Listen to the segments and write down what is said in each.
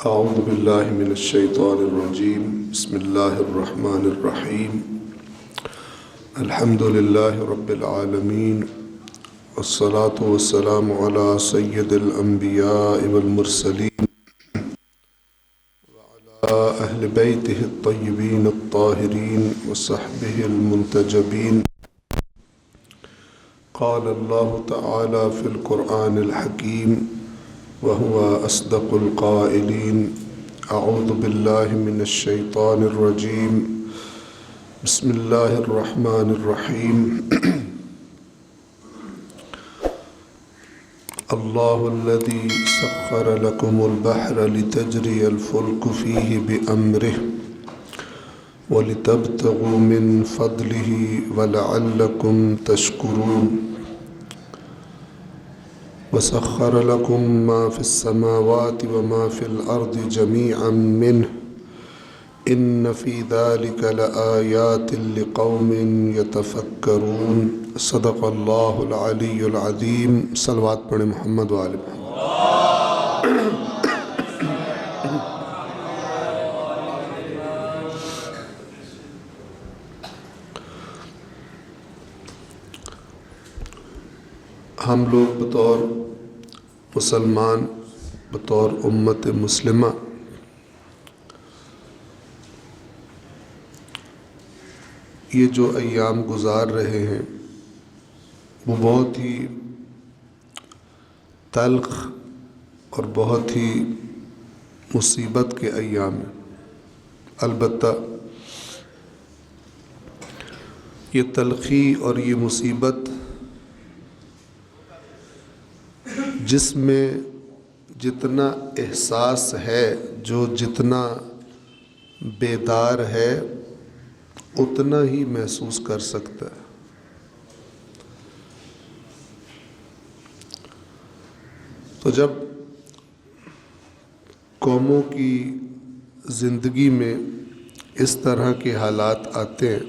اعوذ باللہ من الشیطان الرجیم بسم اللہ الرحمن الرحیم الحمد للہ رب العالمین والصلاة والسلام علی سید الانبیاء والمرسلین وعلی اہل بیتہ الطیبین الطاہرین وصحبہ المنتجبین قال اللہ تعالی فی القرآن الحکیم وهو أصدق القائلين أعوذ بالله من الشيطان الرجيم بسم الله الرحمن الرحيم الله الذي سخر لكم البحر لتجري الفلك فيه بأمره ولتبتغوا من فضله ولعلكم تشكرون وسخر لكم ما في السماوات وما في الأرض جميعا منه إن في ذلك لآيات لقوم يتفكرون صدق الله العلي العظيم صلوات پڑھیں محمد وآل محمد ہم لوگ بطور مسلمان بطور امت مسلمہ یہ جو ایام گزار رہے ہیں وہ بہت ہی تلخ اور بہت ہی مصیبت کے ایام ہیں۔ البتہ یہ تلخی اور یہ مصیبت جس میں جتنا احساس ہے، جو جتنا بیدار ہے اتنا ہی محسوس کر سکتا ہے۔ تو جب قوموں کی زندگی میں اس طرح کے حالات آتے ہیں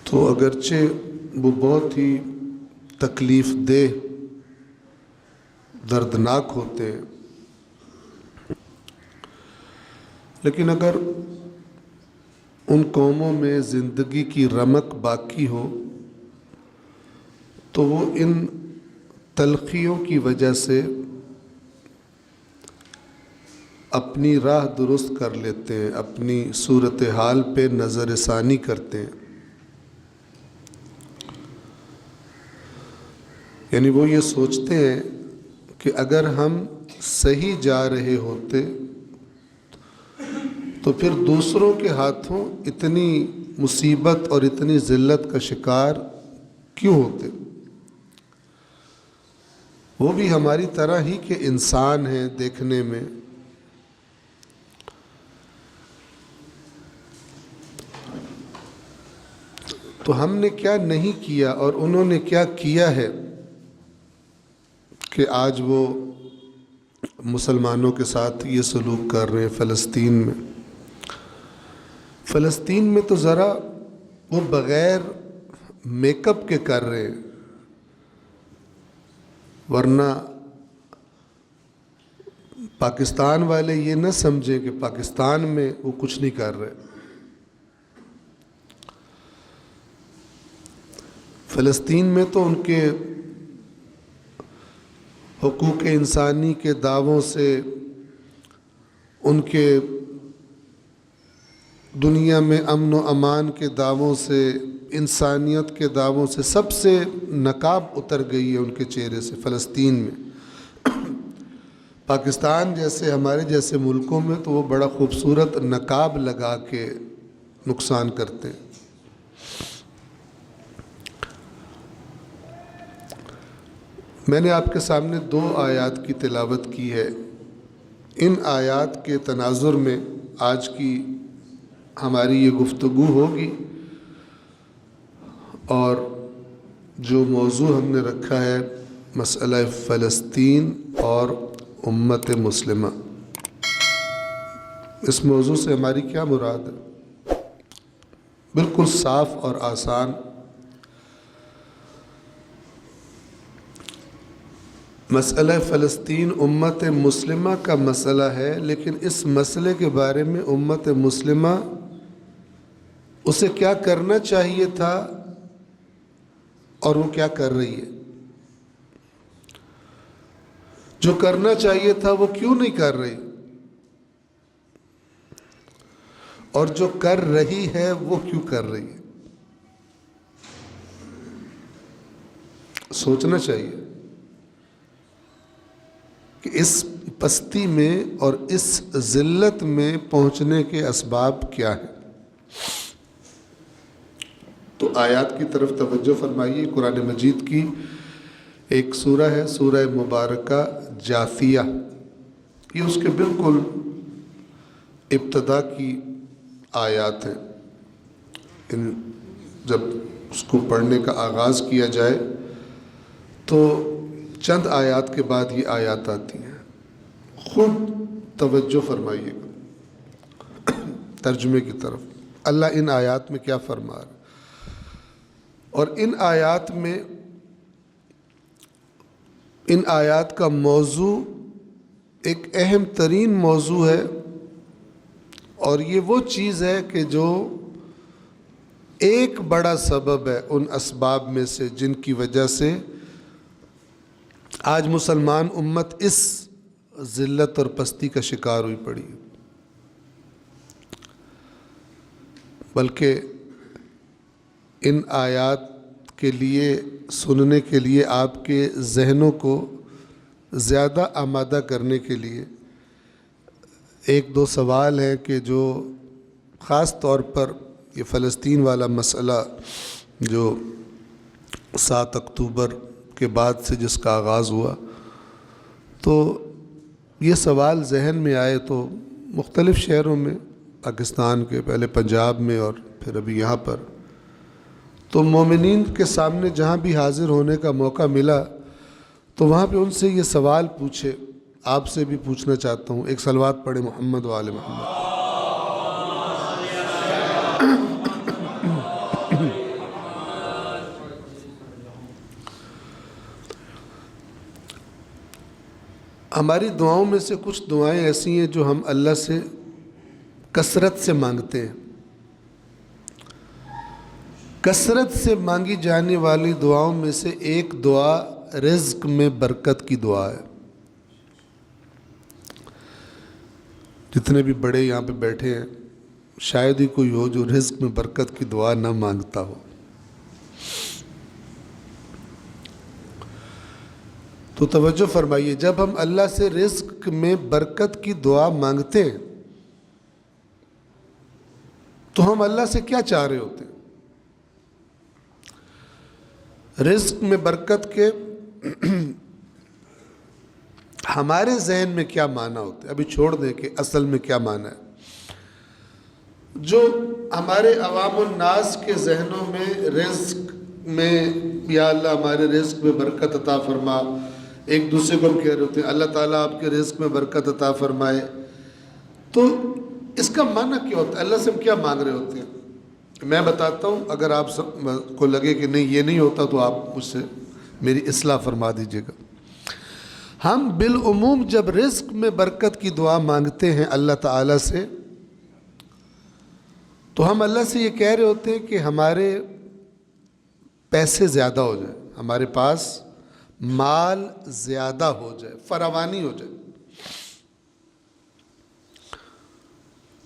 تو اگرچہ وہ بہت ہی تکلیف دہ دردناک ہوتے ہیں، لیکن اگر ان قوموں میں زندگی کی رمق باقی ہو تو وہ ان تلخیوں کی وجہ سے اپنی راہ درست کر لیتے ہیں، اپنی صورتحال پہ نظر ثانی کرتے ہیں۔ یعنی وہ یہ سوچتے ہیں کہ اگر ہم صحیح جا رہے ہوتے تو پھر دوسروں کے ہاتھوں اتنی مصیبت اور اتنی ذلت کا شکار کیوں ہوتے؟ وہ بھی ہماری طرح ہی کہ انسان ہیں دیکھنے میں، تو ہم نے کیا نہیں کیا اور انہوں نے کیا کیا ہے کہ آج وہ مسلمانوں کے ساتھ یہ سلوک کر رہے ہیں۔ فلسطین میں تو ذرا وہ بغیر میک اپ کے کر رہے ہیں، ورنہ پاکستان والے یہ نہ سمجھیں کہ پاکستان میں وہ کچھ نہیں کر رہے۔ فلسطین میں تو ان کے حقوق انسانی کے دعووں سے، ان کے دنیا میں امن و امان کے دعووں سے، انسانیت کے دعووں سے سب سے نقاب اتر گئی ہے ان کے چہرے سے فلسطین میں۔ پاکستان جیسے ہمارے جیسے ملکوں میں تو وہ بڑا خوبصورت نقاب لگا کے نقصان کرتے ہیں۔ میں نے آپ کے سامنے 2 آیات کی تلاوت کی ہے۔ ان آیات کے تناظر میں آج کی ہماری یہ گفتگو ہوگی، اور جو موضوع ہم نے رکھا ہے مسئلہ فلسطین اور امت مسلمہ۔ اس موضوع سے ہماری کیا مراد ہے؟ بالکل صاف اور آسان۔ مسئلہ فلسطین امت مسلمہ کا مسئلہ ہے، لیکن اس مسئلے کے بارے میں امت مسلمہ اسے کیا کرنا چاہیے تھا اور وہ کیا کر رہی ہے، جو کرنا چاہیے تھا وہ کیوں نہیں کر رہی، اور جو کر رہی ہے وہ کیوں کر رہی ہے۔ سوچنا چاہیے کہ اس پستی میں اور اس ذلت میں پہنچنے کے اسباب کیا ہیں۔ تو آیات کی طرف توجہ فرمائیے۔ قرآن مجید کی ایک سورہ ہے، سورہ مبارکہ جاثیہ، یہ اس کے بالکل ابتدا کی آیات ہیں۔ جب اس کو پڑھنے کا آغاز کیا جائے تو چند آیات کے بعد یہ آیات آتی ہیں، خود توجہ فرمائیے گا ترجمے کی طرف۔ اللہ ان آیات میں کیا فرما رہا ہے، اور ان آیات کا موضوع ایک اہم ترین موضوع ہے، اور یہ وہ چیز ہے کہ جو ایک بڑا سبب ہے ان اسباب میں سے جن کی وجہ سے آج مسلمان امت اس ذلت اور پستی کا شکار ہوئی پڑی، بلکہ ان آیات کے لیے سننے کے لیے آپ کے ذہنوں کو زیادہ آمادہ کرنے کے لیے ایک دو سوال ہیں کہ جو خاص طور پر یہ فلسطین والا مسئلہ جو 7 اکتوبر کے بعد سے جس کا آغاز ہوا، تو یہ سوال ذہن میں آئے تو مختلف شہروں میں، پاکستان کے پہلے پنجاب میں اور پھر ابھی یہاں پر، تو مومنین کے سامنے جہاں بھی حاضر ہونے کا موقع ملا تو وہاں پہ ان سے یہ سوال پوچھے۔ آپ سے بھی پوچھنا چاہتا ہوں، ایک صلوات پڑھے محمد و آل محمد۔ ہماری دعاؤں میں سے کچھ دعائیں ایسی ہیں جو ہم اللہ سے کثرت سے مانگتے ہیں۔ کثرت سے مانگی جانے والی دعاؤں میں سے ایک دعا رزق میں برکت کی دعا ہے۔ جتنے بھی بڑے یہاں پہ بیٹھے ہیں، شاید ہی کوئی ہو جو رزق میں برکت کی دعا نہ مانگتا ہو۔ تو توجہ فرمائیے، جب ہم اللہ سے رزق میں برکت کی دعا مانگتے ہیں تو ہم اللہ سے کیا چاہ رہے ہوتے ہیں؟ رزق میں برکت کے ہمارے ذہن میں کیا معنی ہوتے ہیں؟ ابھی چھوڑ دیں کہ اصل میں کیا معنی ہے۔ جو ہمارے عوام الناس کے ذہنوں میں رزق میں، یا اللہ ہمارے رزق میں برکت عطا فرما، ایک دوسرے کو ہم کہہ رہے ہوتے ہیں اللہ تعالیٰ آپ کے رزق میں برکت عطا فرمائے، تو اس کا معنی کیا ہوتا ہے؟ اللہ سے ہم کیا مانگ رہے ہوتے ہیں؟ میں بتاتا ہوں، اگر آپ کو لگے کہ نہیں یہ نہیں ہوتا تو آپ مجھ سے میری اصلاح فرما دیجیے گا۔ ہم بالعموم جب رزق میں برکت کی دعا مانگتے ہیں اللہ تعالیٰ سے، تو ہم اللہ سے یہ کہہ رہے ہوتے ہیں کہ ہمارے پیسے زیادہ ہو جائیں، ہمارے پاس مال زیادہ ہو جائے، فراوانی ہو جائے،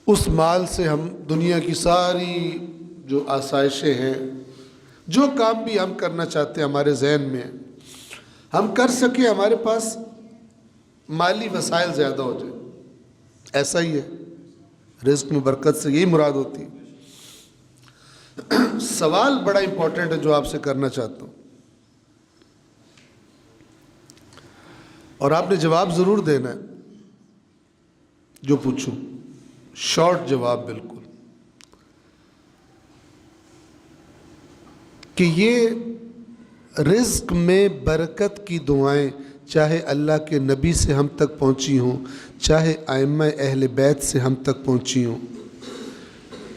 اس مال سے ہم دنیا کی ساری جو آسائشیں ہیں، جو کام بھی ہم کرنا چاہتے ہیں ہمارے ذہن میں ہم کر سکیں، ہمارے پاس مالی وسائل زیادہ ہو جائے۔ ایسا ہی ہے، رزق میں برکت سے یہی مراد ہوتی ہے۔ سوال بڑا امپورٹنٹ ہے جو آپ سے کرنا چاہتا ہوں، اور آپ نے جواب ضرور دینا ہے جو پوچھوں، شارٹ جواب بالکل، کہ یہ رزق میں برکت کی دعائیں چاہے اللہ کے نبی سے ہم تک پہنچی ہوں، چاہے ائمہ اہل بیت سے ہم تک پہنچی ہوں،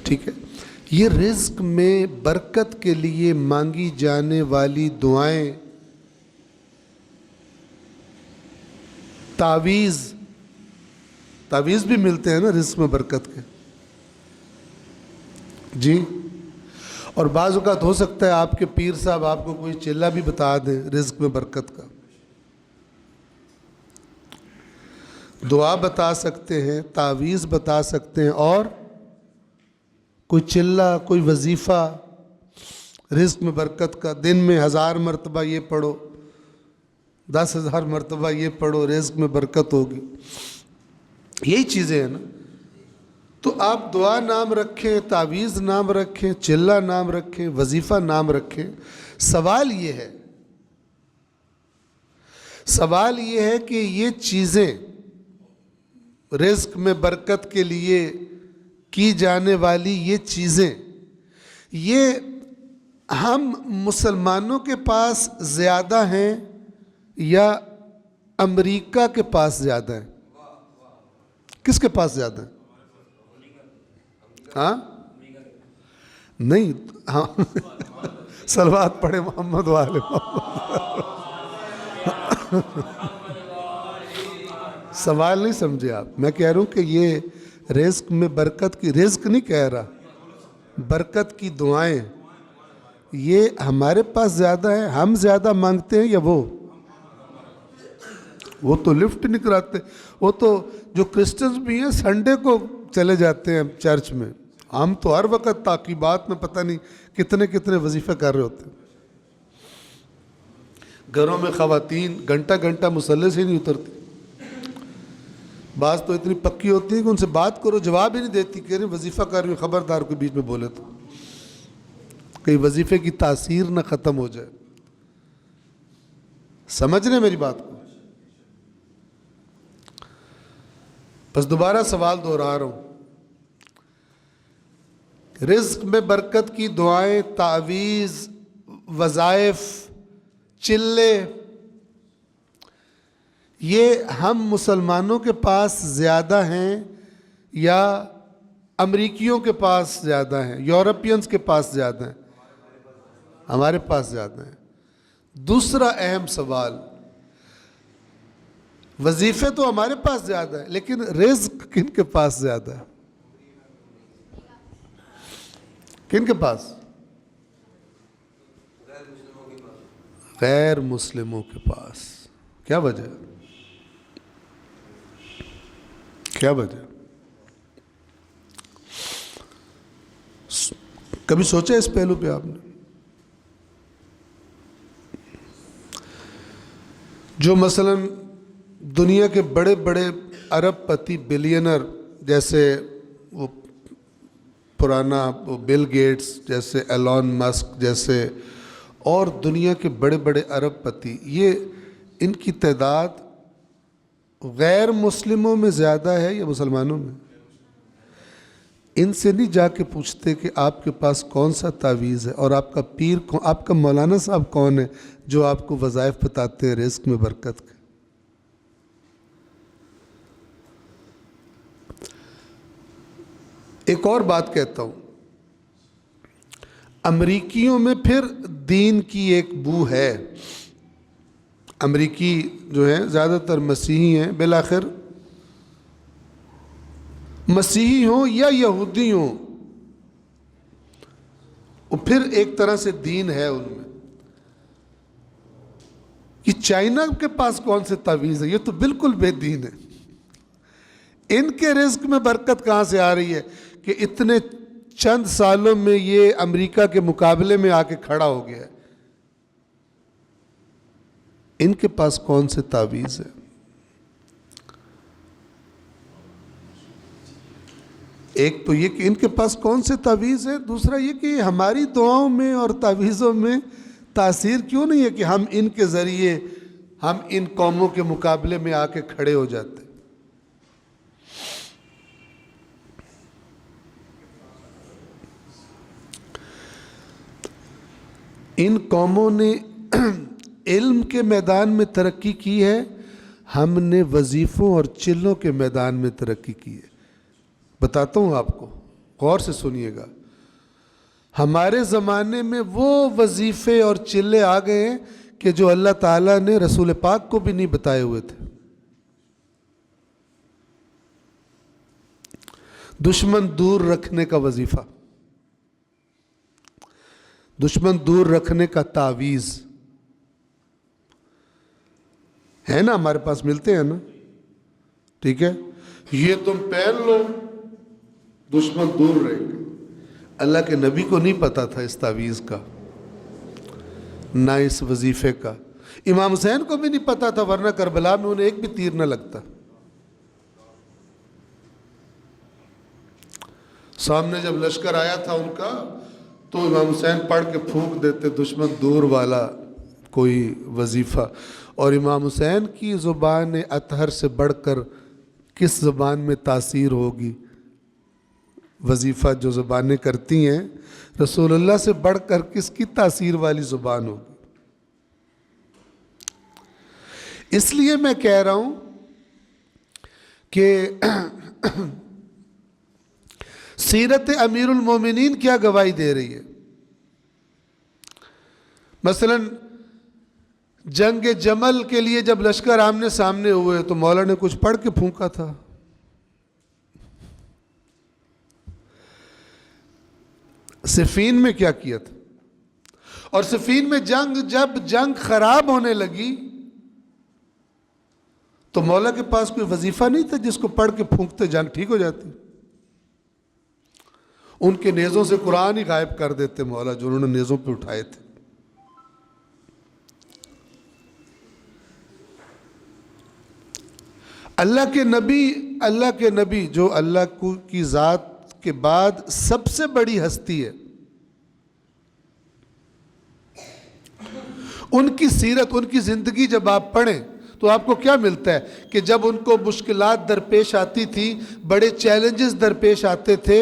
ٹھیک ہے، یہ رزق میں برکت کے لیے مانگی جانے والی دعائیں تعویذ بھی ملتے ہیں نا رزق میں برکت کے. جی. اور بعض اوقات ہو سکتا ہے آپ کے پیر صاحب آپ کو کوئی چلہ بھی بتا دیں رزق میں برکت کا. دعا بتا سکتے ہیں, تعویذ بتا سکتے ہیں, اور کوئی چلہ, کوئی وظیفہ رزق میں برکت کا, دن میں 1000 مرتبہ یہ پڑھو, 10,000 مرتبہ یہ پڑھو, رزق میں برکت ہوگی. یہی چیزیں ہیں نا. تو آپ دعا نام رکھیں, تعویذ نام رکھیں, چلہ نام رکھیں, وظیفہ نام رکھیں. سوال یہ ہے کہ یہ چیزیں رزق میں برکت کے لیے کی جانے والی یہ چیزیں, یہ ہم مسلمانوں کے پاس زیادہ ہیں یا امریکہ کے پاس زیادہ ہیں؟ کس کے پاس زیادہ ہیں؟ ہاں نہیں, ہاں صلوات پڑھے محمد والے محمد. سوال نہیں سمجھے آپ. میں کہہ رہا ہوں کہ یہ رزق میں برکت کی, رزق نہیں کہہ رہا, برکت کی دعائیں یہ ہمارے پاس زیادہ ہے. ہم زیادہ مانگتے ہیں یا وہ تو لفٹ نہیں کراتے. وہ تو جو کرسچنز بھی ہیں سنڈے کو چلے جاتے ہیں چرچ میں. ہم تو ہر وقت تعقیبات میں پتہ نہیں کتنے وظیفے کر رہے ہوتے ہیں. گھروں میں خواتین گھنٹہ مصلی سے ہی نہیں اترتی. بعض تو اتنی پکی ہوتی ہیں کہ ان سے بات کرو جواب ہی نہیں دیتی, کہہ رہے وظیفہ کر رہی ہوں, خبردار کوئی بیچ میں بولے تو کئی وظیفے کی تاثیر نہ ختم ہو جائے. سمجھ رہے میری بات کو؟ بس دوبارہ سوال دہرا رہا ہوں. رزق میں برکت کی دعائیں, تعویذ, وظائف, چلے, یہ ہم مسلمانوں کے پاس زیادہ ہیں یا امریکیوں کے پاس زیادہ ہیں, یورپینز کے پاس زیادہ ہیں؟ ہمارے پاس زیادہ ہیں. دوسرا اہم سوال, وظیفے تو ہمارے پاس زیادہ ہیں لیکن رزق کن کے پاس زیادہ ہے؟ کن کے پاس؟ غیر مسلموں کے پاس. کیا وجہ؟ کبھی سوچا اس پہلو پہ آپ نے؟ جو مثلا دنیا کے بڑے ارب پتی بلینر جیسے وہ پرانا وہ بل گیٹس جیسے ایلون مسک جیسے اور دنیا کے بڑے ارب پتی, یہ ان کی تعداد غیر مسلموں میں زیادہ ہے یا مسلمانوں میں؟ ان سے نہیں جا کے پوچھتے کہ آپ کے پاس کون سا تعویذ ہے اور آپ کا پیر کون, آپ کا مولانا صاحب کون ہے جو آپ کو وظائف بتاتے ہیں رزق میں برکت کے. ایک اور بات کہتا ہوں, امریکیوں میں پھر دین کی ایک بو ہے. امریکی جو ہیں زیادہ تر مسیحی ہیں, بالآخر مسیحی ہوں یا یہودی ہوں, وہ پھر ایک طرح سے دین ہے ان میں. کہ چائنا کے پاس کون سے تعویذ ہے, یہ تو بالکل بے دین ہے. ان کے رزق میں برکت کہاں سے آ رہی ہے کہ اتنے چند سالوں میں یہ امریکہ کے مقابلے میں آ کے کھڑا ہو گیا ہے؟ ان کے پاس کون سے تعویذ ہے؟ ایک تو یہ کہ ان کے پاس کون سے تعویذ ہے, دوسرا یہ کہ ہماری دعاؤں میں اور تعویذوں میں تاثیر کیوں نہیں ہے کہ ہم ان کے ذریعے ہم ان قوموں کے مقابلے میں آ کے کھڑے ہو جاتے. ان قوموں نے علم کے میدان میں ترقی کی ہے, ہم نے وظیفوں اور چلوں کے میدان میں ترقی کی ہے. بتاتا ہوں آپ کو, غور سے سنیے گا. ہمارے زمانے میں وہ وظیفے اور چلے آ گئے ہیں کہ جو اللہ تعالیٰ نے رسول پاک کو بھی نہیں بتائے ہوئے تھے. دشمن دور رکھنے کا وظیفہ، دشمن دور رکھنے کا تعویذ ہے نا، ہمارے پاس ملتے ہیں نا، ٹھیک ہے، یہ تم پہن لو دشمن دور رہے گا۔ اللہ کے نبی کو نہیں پتا تھا اس تعویذ کا، نہ اس وظیفے کا، امام حسین کو بھی نہیں پتا تھا، ورنہ کربلا میں انہیں ایک بھی تیر نہ لگتا۔ سامنے جب لشکر آیا تھا ان کا تو امام حسین پڑھ کے پھونک دیتے دشمن دور والا کوئی وظیفہ۔ اور امام حسین کی زبان اطہر سے بڑھ کر کس زبان میں تاثیر ہوگی؟ وظیفہ جو زبانیں کرتی ہیں، رسول اللہ سے بڑھ کر کس کی تاثیر والی زبان ہوگی؟ اس لیے میں کہہ رہا ہوں کہ سیرت امیر المومنین کیا گواہی دے رہی ہے۔ مثلا جنگ جمل کے لیے جب لشکر آمنے سامنے ہوئے تو مولا نے کچھ پڑھ کے پھونکا تھا، صفین میں کیا کیا تھا، اور صفین میں جب جنگ خراب ہونے لگی تو مولا کے پاس کوئی وظیفہ نہیں تھا جس کو پڑھ کے پھونکتے جنگ ٹھیک ہو جاتی۔ ان کے نیزوں سے قرآن ہی غائب کر دیتے مولا، جو انہوں نے نیزوں پہ اٹھائے تھے۔ اللہ کے نبی جو اللہ کی ذات کے بعد سب سے بڑی ہستی ہے، ان کی سیرت، ان کی زندگی جب آپ پڑھیں تو آپ کو کیا ملتا ہے کہ جب ان کو مشکلات درپیش آتی تھی، بڑے چیلنجز درپیش آتے تھے،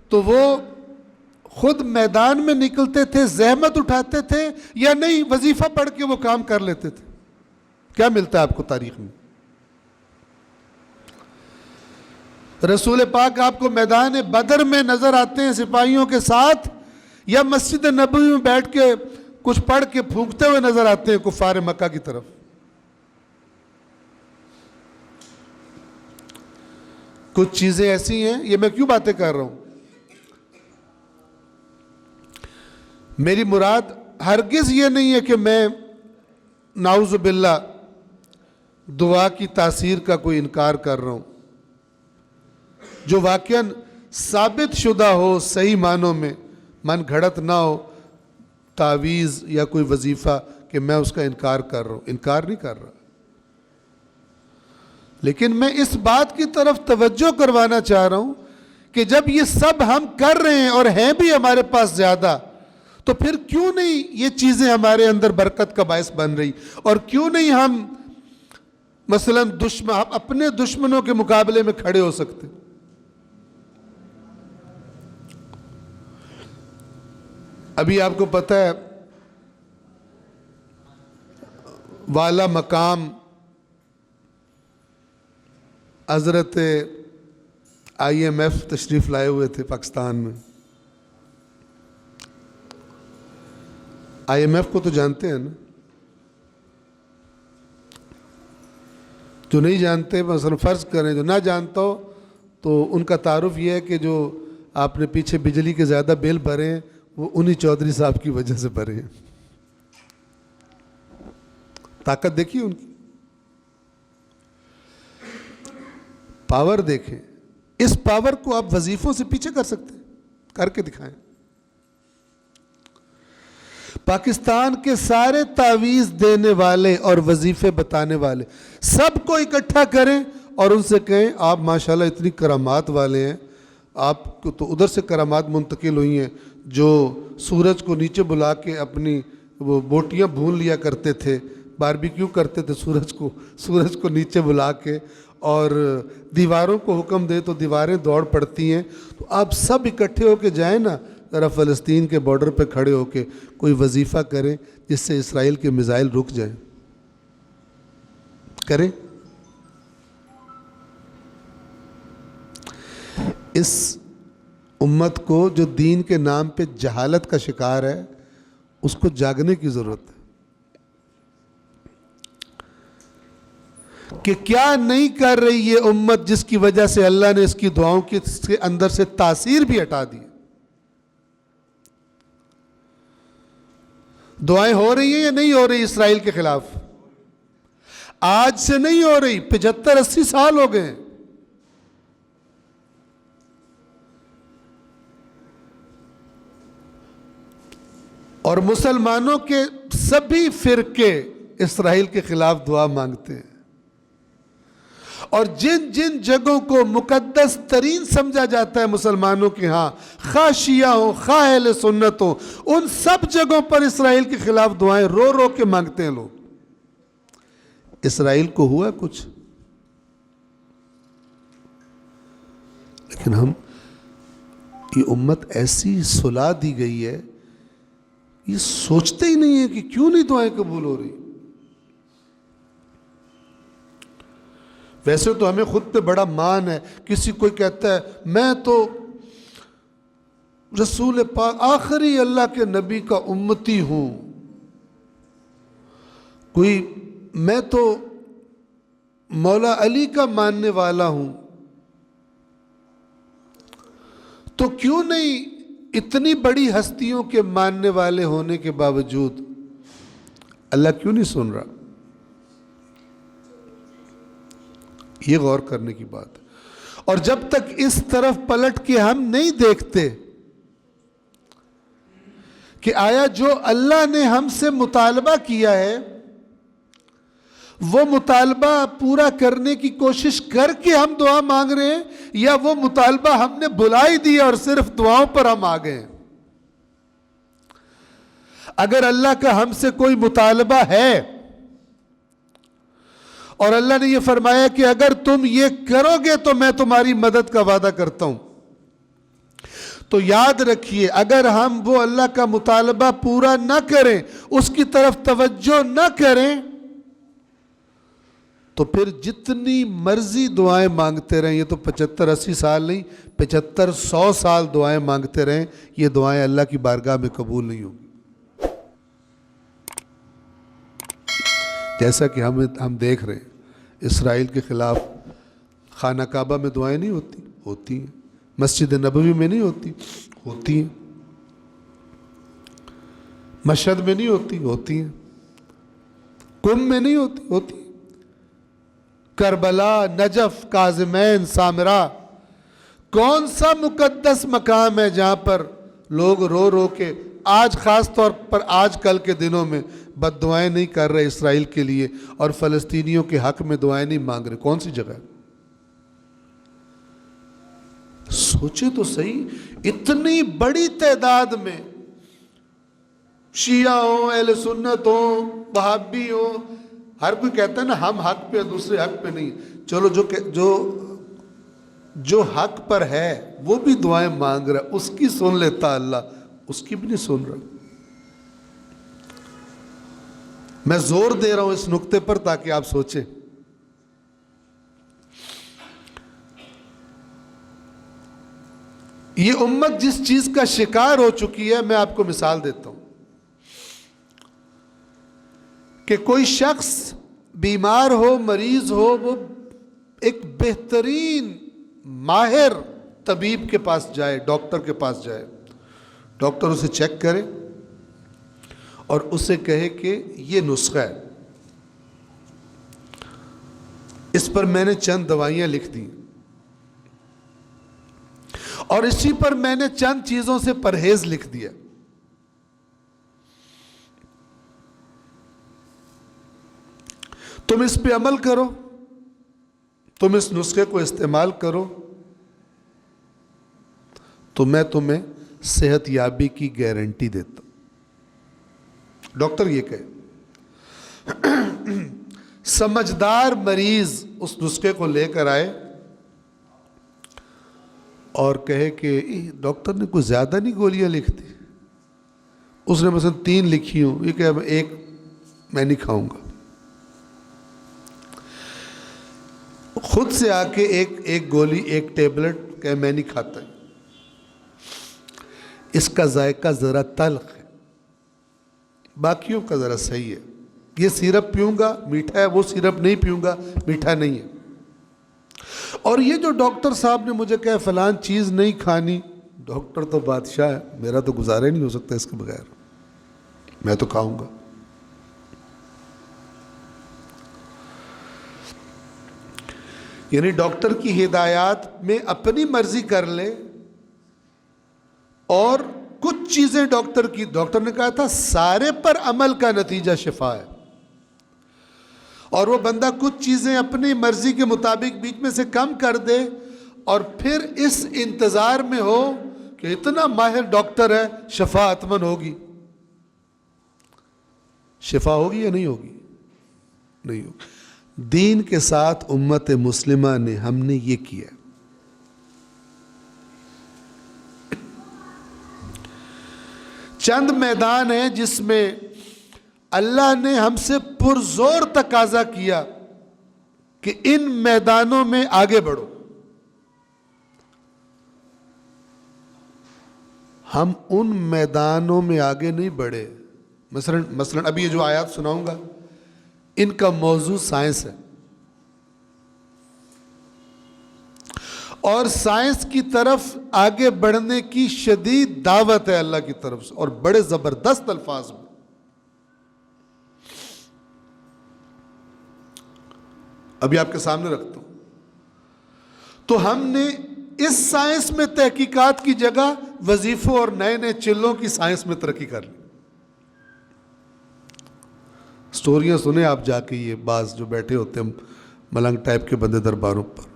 تو وہ خود میدان میں نکلتے تھے، زحمت اٹھاتے تھے، یا نہیں وظیفہ پڑھ کے وہ کام کر لیتے تھے؟ کیا ملتا ہے آپ کو تاریخ میں؟ رسول پاک آپ کو میدان بدر میں نظر آتے ہیں سپاہیوں کے ساتھ، یا مسجد نبوی میں بیٹھ کے کچھ پڑھ کے پھونکتے ہوئے نظر آتے ہیں کفار مکہ کی طرف؟ کچھ چیزیں ایسی ہیں، یہ میں کیوں باتیں کر رہا ہوں؟ میری مراد ہرگز یہ نہیں ہے کہ میں نعوذ باللہ دعا کی تاثیر کا کوئی انکار کر رہا ہوں، جو واقعاً ثابت شدہ ہو، صحیح معنوں میں من گھڑت نہ ہو، تعویذ یا کوئی وظیفہ، کہ میں اس کا انکار کر رہا ہوں، انکار نہیں کر رہا، لیکن میں اس بات کی طرف توجہ کروانا چاہ رہا ہوں کہ جب یہ سب ہم کر رہے ہیں اور ہیں بھی ہمارے پاس زیادہ، تو پھر کیوں نہیں یہ چیزیں ہمارے اندر برکت کا باعث بن رہی، اور کیوں نہیں ہم مثلا اپنے دشمنوں کے مقابلے میں کھڑے ہو سکتے؟ ابھی آپ کو پتہ ہے والا مقام حضرت IMF تشریف لائے ہوئے تھے پاکستان میں۔ IMF کو تو جانتے ہیں نا؟ جو نہیں جانتے، مثلا فرض کریں جو نہ جانتا ہو، تو ان کا تعارف یہ ہے کہ جو آپ نے پیچھے بجلی کے زیادہ بل بھرے ہیں وہ انہی چودھری صاحب کی وجہ سے بھرے ہیں۔ طاقت دیکھیے ان کی، پاور دیکھیں۔ اس پاور کو آپ وظیفوں سے پیچھے کر سکتے ہیں، کر کے دکھائیں۔ پاکستان کے سارے تعویذ دینے والے اور وظیفے بتانے والے سب کو اکٹھا کریں اور ان سے کہیں آپ ماشاءاللہ اتنی کرامات والے ہیں، آپ کو تو ادھر سے کرامات منتقل ہوئی ہیں، جو سورج کو نیچے بلا کے اپنی وہ بوٹیاں بھون لیا کرتے تھے، باربیکیو کرتے تھے سورج کو نیچے بلا کے، اور دیواروں کو حکم دے تو دیواریں دوڑ پڑتی ہیں۔ تو آپ سب اکٹھے ہو کے جائیں نا، ذرا فلسطین کے بارڈر پہ کھڑے ہو کے کوئی وظیفہ کریں جس سے اسرائیل کے میزائل رک جائیں، کریں۔ اس امت کو جو دین کے نام پہ جہالت کا شکار ہے، اس کو جاگنے کی ضرورت ہے۔ کہ کیا نہیں کر رہی یہ امت جس کی وجہ سے اللہ نے اس کی دعاؤں کے اندر سے تاثیر بھی ہٹا دی. دعائیں ہو رہی ہیں یا نہیں ہو رہی اسرائیل کے خلاف؟ آج سے نہیں ہو رہی، 75-80 سال ہو گئے. اور مسلمانوں کے سبھی فرقے اسرائیل کے خلاف دعا مانگتے ہیں. اور جن جن جگہوں کو مقدس ترین سمجھا جاتا ہے مسلمانوں کے ہاں، خواہ شیعہ ہو خواہ اہل سنت ہو، ان سب جگہوں پر اسرائیل کے خلاف دعائیں رو رو کے مانگتے ہیں لوگ. اسرائیل کو ہوا کچھ؟ لیکن یہ امت ایسی سلا دی گئی ہے، یہ سوچتے ہی نہیں ہے کہ کیوں نہیں دعائیں قبول ہو رہی. ویسے تو ہمیں خود پہ بڑا مان ہے. کسی کوئی کہتا ہے میں تو رسول پاک آخری اللہ کے نبی کا امتی ہوں، کوئی میں تو مولا علی کا ماننے والا ہوں، تو کیوں نہیں اتنی بڑی ہستیوں کے ماننے والے ہونے کے باوجود اللہ کیوں نہیں سن رہا؟ یہ غور کرنے کی بات ہے. اور جب تک اس طرف پلٹ کے ہم نہیں دیکھتے کہ آیا جو اللہ نے ہم سے مطالبہ کیا ہے وہ مطالبہ پورا کرنے کی کوشش کر کے ہم دعا مانگ رہے ہیں، یا وہ مطالبہ ہم نے بلا ہی دیا اور صرف دعاؤں پر ہم آ گئے ہیں. اگر اللہ کا ہم سے کوئی مطالبہ ہے اور اللہ نے یہ فرمایا کہ اگر تم یہ کرو گے تو میں تمہاری مدد کا وعدہ کرتا ہوں، تو یاد رکھیے اگر ہم وہ اللہ کا مطالبہ پورا نہ کریں، اس کی طرف توجہ نہ کریں، تو پھر جتنی مرضی دعائیں مانگتے رہیں، یہ تو 75-80 سال نہیں، 75-100 سال دعائیں مانگتے رہیں، یہ دعائیں اللہ کی بارگاہ میں قبول نہیں ہوگی. جیسا کہ ہم دیکھ رہے ہیں اسرائیل کے خلاف خانہ کعبہ میں دعائیں نہیں ہوتی ہیں. مسجد نبوی میں نہیں ہوتی ہیں. مشہد میں نہیں ہوتی ہیں. کم میں نہیں ہوتی. کربلا، نجف، کاظمین، سامرا، کون سا مقدس مقام ہے جہاں پر لوگ رو رو کے آج خاص طور پر آج کل کے دنوں میں بد دعائیں نہیں کر رہے اسرائیل کے لیے اور فلسطینیوں کے حق میں دعائیں نہیں مانگ رہے؟ کون سی جگہ ہے؟ سوچے تو صحیح، اتنی بڑی تعداد میں شیعہ ہوں، اہل سنت ہوں، وہابی ہوں، ہر کوئی کہتا ہے نا ہم حق پہ دوسرے حق پہ نہیں. چلو جو حق پر ہے وہ بھی دعائیں مانگ رہا ہے، اس کی سن لیتا اللہ، اس کی بھی نہیں سن رہا. میں زور دے رہا ہوں اس نقطے پر تاکہ آپ سوچیں. یہ امت جس چیز کا شکار ہو چکی ہے، میں آپ کو مثال دیتا ہوں کہ کوئی شخص بیمار ہو، مریض ہو، وہ ایک بہترین ماہر طبیب کے پاس جائے، ڈاکٹر کے پاس جائے، ڈاکٹر اسے چیک کرے اور اسے کہے کہ یہ نسخہ ہے، اس پر میں نے چند دوائیاں لکھ دی اور اسی پر میں نے چند چیزوں سے پرہیز لکھ دیا. تم اس پہ عمل کرو، تم اس نسخے کو استعمال کرو تو میں تمہیں صحت یابی کی گارنٹی دیتا ہوں. ڈاکٹر یہ کہے. سمجھدار مریض اس نسخے کو لے کر آئے اور کہے کہ ڈاکٹر نے کچھ زیادہ نہیں گولیاں لکھ دی، اس نے مثلا 3 لکھی ہوں، یہ کہ ایک میں نہیں کھاؤں گا. خود سے آ کے ایک گولی، ایک ٹیبلٹ کہ میں نہیں کھاتا، اس کا ذائقہ ذرا تلخ ہے، باقیوں کا ذرا صحیح ہے. یہ سیرپ پیوں گا میٹھا ہے، وہ سیرپ نہیں پیوں گا میٹھا نہیں ہے۔ اور یہ جو ڈاکٹر صاحب نے مجھے کہا فلان چیز نہیں کھانی، ڈاکٹر تو بادشاہ ہے، میرا تو گزارا ہی نہیں ہو سکتا اس کے بغیر، میں تو کھاؤں گا۔ یعنی ڈاکٹر کی ہدایات میں اپنی مرضی کر لے، اور کچھ چیزیں ڈاکٹر نے کہا تھا سارے پر عمل کا نتیجہ شفا ہے، اور وہ بندہ کچھ چیزیں اپنی مرضی کے مطابق بیچ میں سے کم کر دے، اور پھر اس انتظار میں ہو کہ اتنا ماہر ڈاکٹر ہے شفا اتمن ہوگی۔ شفا ہوگی یا نہیں ہوگی؟ نہیں ہوگی۔ دین کے ساتھ امت مسلمہ نے ہم نے یہ کیا۔ چند میدان ہیں جس میں اللہ نے ہم سے پرزور تقاضا کیا کہ ان میدانوں میں آگے بڑھو۔ ہم ان میدانوں میں آگے نہیں بڑھے۔ مثلا ابھی یہ جو آیات سناؤں گا ان کا موضوع سائنس ہے، اور سائنس کی طرف آگے بڑھنے کی شدید دعوت ہے اللہ کی طرف سے، اور بڑے زبردست الفاظ میں۔ ابھی آپ کے سامنے رکھتا ہوں۔ تو ہم نے اس سائنس میں تحقیقات کی جگہ وظیفوں اور نئے نئے چلوں کی سائنس میں ترقی کر لی۔ سٹوریاں سنیں آپ جا کے، یہ بعض جو بیٹھے ہوتے ہیں ملنگ ٹائپ کے بندے درباروں پر،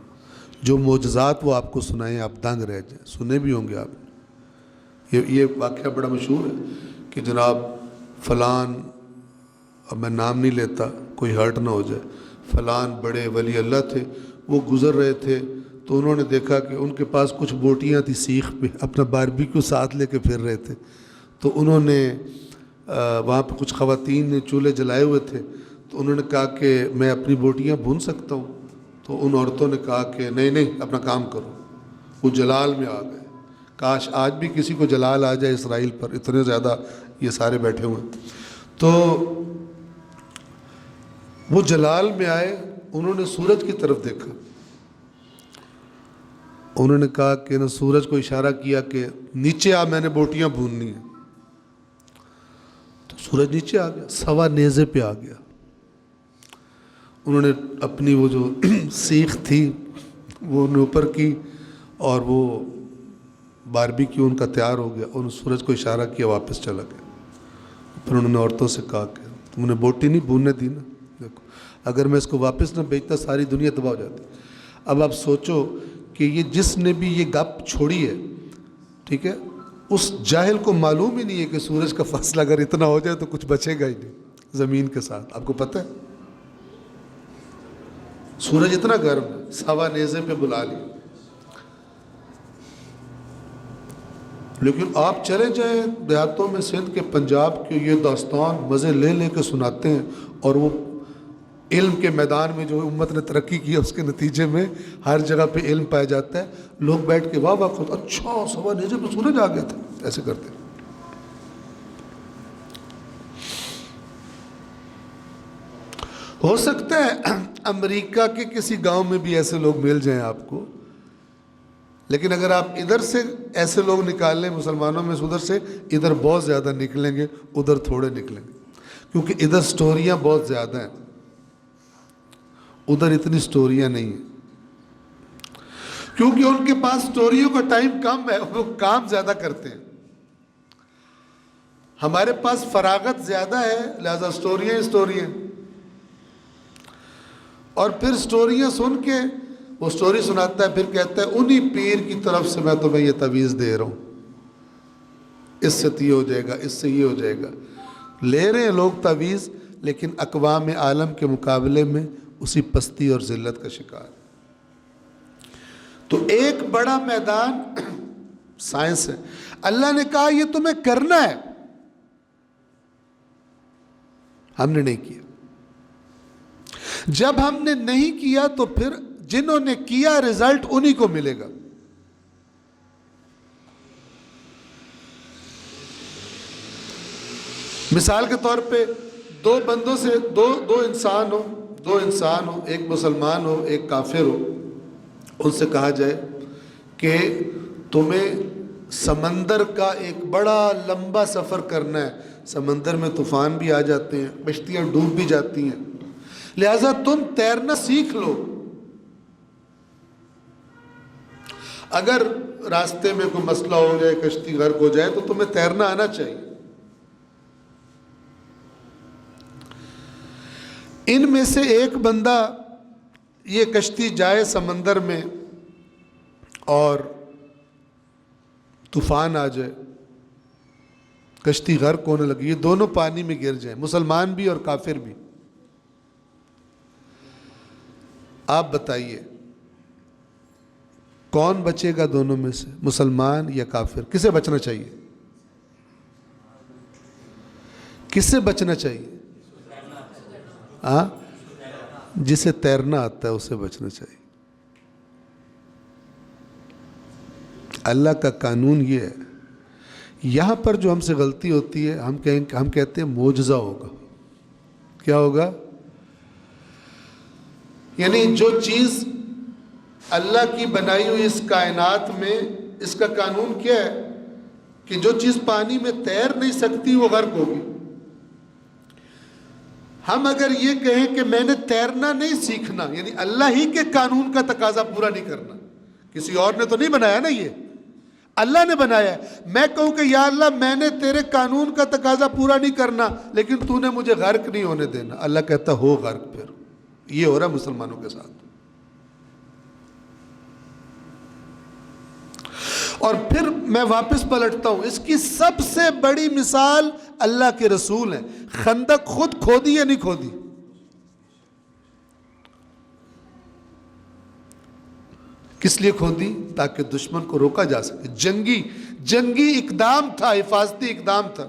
جو معجزات وہ آپ کو سنائیں آپ دنگ رہ جائیں۔ سنے بھی ہوں گے آپ، یہ واقعہ بڑا مشہور ہے کہ جناب فلان، اب میں نام نہیں لیتا کوئی ہرٹ نہ ہو جائے، فلان بڑے ولی اللہ تھے، وہ گزر رہے تھے تو انہوں نے دیکھا کہ ان کے پاس کچھ بوٹیاں تھیں سیخ پہ، اپنا باربیکیو ساتھ لے کے پھر رہے تھے، تو انہوں نے وہاں پہ کچھ خواتین نے چولہے جلائے ہوئے تھے، تو انہوں نے کہا کہ میں اپنی بوٹیاں بھون سکتا ہوں، تو ان عورتوں نے کہا کہ نہیں اپنا کام کرو۔ وہ جلال میں آ گئے۔ کاش آج بھی کسی کو جلال آ جائے اسرائیل پر، اتنے زیادہ یہ سارے بیٹھے ہوئے ہیں۔ تو وہ جلال میں آئے، انہوں نے سورج کی طرف دیکھا، انہوں نے کہا کہ سورج کو اشارہ کیا کہ نیچے آ، میں نے بوٹیاں بھوننی ہیں۔ تو سورج نیچے آ گیا، سوا نیزے پہ آ گیا۔ انہوں نے اپنی وہ جو سیخ تھی وہ انہوں نے اوپر کی، اور وہ باربیکیو ان کا تیار ہو گیا، انہوں نے سورج کو اشارہ کیا، واپس چلا گیا۔ پھر انہوں نے عورتوں سے کہا کہ تم نے بوٹی نہیں بھوننے دی نا، دیکھو اگر میں اس کو واپس نہ بیچتا ساری دنیا تباہ ہو جاتی۔ اب آپ سوچو کہ یہ جس نے بھی یہ گپ چھوڑی ہے، ٹھیک ہے، اس جاہل کو معلوم ہی نہیں ہے کہ سورج کا فاصلہ اگر اتنا ہو جائے تو کچھ بچے گا ہی نہیں زمین کے ساتھ۔ آپ کو پتہ ہے سورج اتنا گرم ہے، سوا نیزے پہ بلا لیا۔ لیکن آپ چلے جائیں دیہاتوں میں، سندھ کے، پنجاب کے، یہ داستان مزے لے لے کے سناتے ہیں، اور وہ علم کے میدان میں جو امت نے ترقی کی ہے اس کے نتیجے میں ہر جگہ پہ علم پایا جاتا ہے، لوگ بیٹھ کے واہ واہ خود، اچھا سوا نیزے پہ سورج آ گیا تھا، ایسے کرتے ہیں۔ ہو سکتا ہے امریکہ کے کسی گاؤں میں بھی ایسے لوگ مل جائیں آپ کو، لیکن اگر آپ ادھر سے ایسے لوگ نکال لیں مسلمانوں میں سے، ادھر سے ادھر بہت زیادہ نکلیں گے، ادھر تھوڑے نکلیں گے، کیونکہ ادھر سٹوریاں بہت زیادہ ہیں، ادھر اتنی سٹوریاں نہیں ہیں، کیونکہ ان کے پاس سٹوریوں کا ٹائم کم ہے، وہ کام زیادہ کرتے ہیں۔ ہمارے پاس فراغت زیادہ ہے، لہذا سٹوریاں، اور پھر سٹوریاں سن کے وہ سٹوری سناتا ہے، پھر کہتا ہے انہی پیر کی طرف سے میں تمہیں یہ تعویذ دے رہا ہوں، اس سے یہ ہو جائے گا، اس سے یہ ہو جائے گا۔ لے رہے ہیں لوگ تعویذ، لیکن اقوام عالم کے مقابلے میں اسی پستی اور ذلت کا شکار۔ تو ایک بڑا میدان سائنس ہے۔ اللہ نے کہا یہ تمہیں کرنا ہے، ہم نے نہیں کیا۔ جب ہم نے نہیں کیا تو پھر جنہوں نے کیا رزلٹ انہی کو ملے گا۔ مثال کے طور پہ دو بندوں سے دو انسان ہو، ایک مسلمان ہو ایک کافر ہو، ان سے کہا جائے کہ تمہیں سمندر کا ایک بڑا لمبا سفر کرنا ہے، سمندر میں طوفان بھی آ جاتے ہیں، کشتیاں ڈوب بھی جاتی ہیں، لہذا تم تیرنا سیکھ لو۔ اگر راستے میں کوئی مسئلہ ہو جائے، کشتی غرق ہو جائے، تو تمہیں تیرنا آنا چاہیے۔ ان میں سے ایک بندہ یہ کشتی جائے سمندر میں اور طوفان آ جائے، کشتی غرق ہونے لگی، یہ دونوں پانی میں گر جائیں، مسلمان بھی اور کافر بھی، آپ بتائیے کون بچے گا دونوں میں سے، مسلمان یا کافر؟ کسے بچنا چاہیے؟ کسے بچنا چاہیے؟ ہاں، جسے تیرنا آتا ہے اسے بچنا چاہیے۔ اللہ کا قانون یہ ہے، یہاں پر جو ہم سے غلطی ہوتی ہے، ہم کہتے ہیں معجزہ ہوگا۔ کیا ہوگا؟ یعنی جو چیز اللہ کی بنائی ہوئی اس کائنات میں، اس کا قانون کیا ہے کہ جو چیز پانی میں تیر نہیں سکتی وہ غرق ہوگی۔ ہم اگر یہ کہیں کہ میں نے تیرنا نہیں سیکھنا، یعنی اللہ ہی کے قانون کا تقاضا پورا نہیں کرنا، کسی اور نے تو نہیں بنایا نا، یہ اللہ نے بنایا ہے۔ میں کہوں کہ یا اللہ میں نے تیرے قانون کا تقاضا پورا نہیں کرنا، لیکن تو نے مجھے غرق نہیں ہونے دینا، اللہ کہتا ہو غرق۔ پھر یہ ہو رہا ہے مسلمانوں کے ساتھ۔ اور پھر میں واپس پلٹتا ہوں، اس کی سب سے بڑی مثال اللہ کے رسول ہیں۔ خندق خود کھودی یا نہیں کھودی؟ کس لیے کھودی؟ تاکہ دشمن کو روکا جا سکے، جنگی اقدام تھا، حفاظتی اقدام تھا۔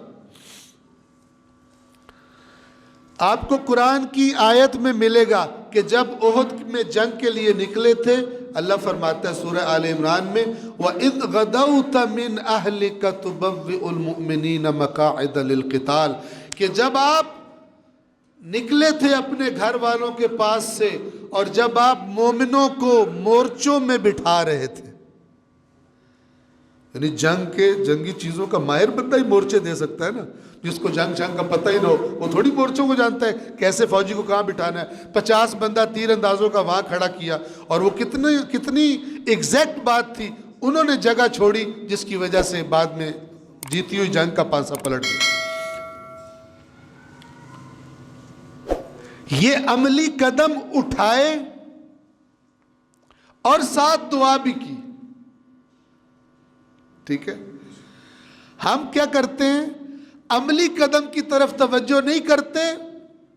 آپ کو قرآن کی آیت میں ملے گا کہ جب احد میں جنگ کے لیے نکلے تھے، اللہ فرماتا ہے سورہ آل عمران میں، وَإِذْ غَدَوْتَ مِنْ أَهْلِكَ تُبَوِّئُ الْمُؤْمِنِينَ مَقَاعِدَ لِلْقِتَالِ، کہ جب آپ نکلے تھے اپنے گھر والوں کے پاس سے اور جب آپ مومنوں کو مورچوں میں بٹھا رہے تھے، یعنی جنگی چیزوں کا ماہر بندہ ہی مورچے دے سکتا ہے نا، جس کو جنگ کا پتہ ہی نہ ہو وہ تھوڑی مورچوں کو جانتا ہے، کیسے فوجی کو کہاں بٹھانا ہے۔ 50 بندہ تیر اندازوں کا وہاں کھڑا کیا، اور وہ کتنی ایگزیکٹ بات تھی، انہوں نے جگہ چھوڑی جس کی وجہ سے بعد میں جیتی ہوئی جنگ کا پانسا پلٹ گیا۔ یہ عملی قدم اٹھائے اور ساتھ دعا بھی کی۔ ٹھیک ہے، ہم کیا کرتے ہیں؟ عملی قدم کی طرف توجہ نہیں کرتے،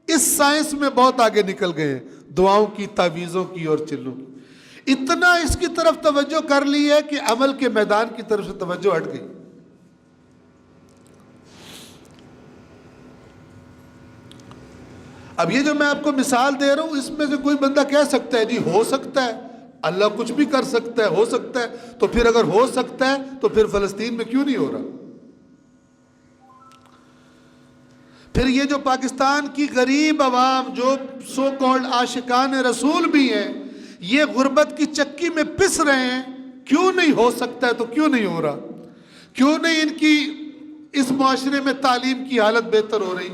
اس سائنس میں بہت آگے نکل گئے ہیں، دعاؤں کی، تعویذوں کی اور چلوں کی۔ اتنا اس کی طرف توجہ کر لی ہے کہ عمل کے میدان کی طرف سے توجہ ہٹ گئی۔ اب یہ جو میں آپ کو مثال دے رہا ہوں، اس میں سے کوئی بندہ کہہ سکتا ہے جی ہو سکتا ہے، اللہ کچھ بھی کر سکتا ہے، ہو سکتا ہے، تو پھر اگر ہو سکتا ہے تو پھر فلسطین میں کیوں نہیں ہو رہا؟ پھر یہ جو پاکستان کی غریب عوام جو سو کالڈ عاشقان رسول بھی ہیں، یہ غربت کی چکی میں پس رہے ہیں، کیوں نہیں ہو سکتا ہے تو کیوں نہیں ہو رہا؟ کیوں نہیں ان کی اس معاشرے میں تعلیم کی حالت بہتر ہو رہی؟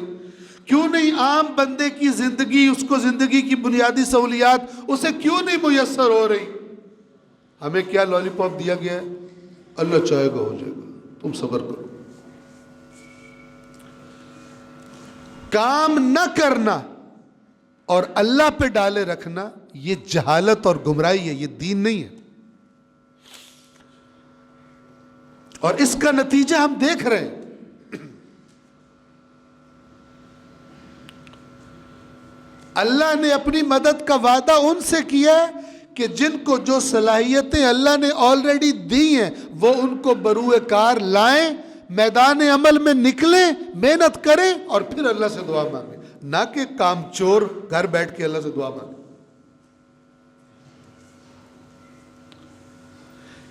کیوں نہیں عام بندے کی زندگی، اس کو زندگی کی بنیادی سہولیات اسے کیوں نہیں میسر ہو رہی؟ ہمیں کیا لالی پاپ دیا گیا ہے؟ اللہ چاہے گا ہو جائے گا، تم صبر کرو۔ کام نہ کرنا اور اللہ پہ ڈالے رکھنا یہ جہالت اور گمراہی ہے، یہ دین نہیں ہے۔ اور اس کا نتیجہ ہم دیکھ رہے ہیں۔ اللہ نے اپنی مدد کا وعدہ ان سے کیا ہے کہ جن کو جو صلاحیتیں اللہ نے آلریڈی دی ہیں وہ ان کو بروئے کار لائیں، میدان عمل میں نکلیں، محنت کریں اور پھر اللہ سے دعا مانگیں، نہ کہ کام چور گھر بیٹھ کے اللہ سے دعا مانگیں۔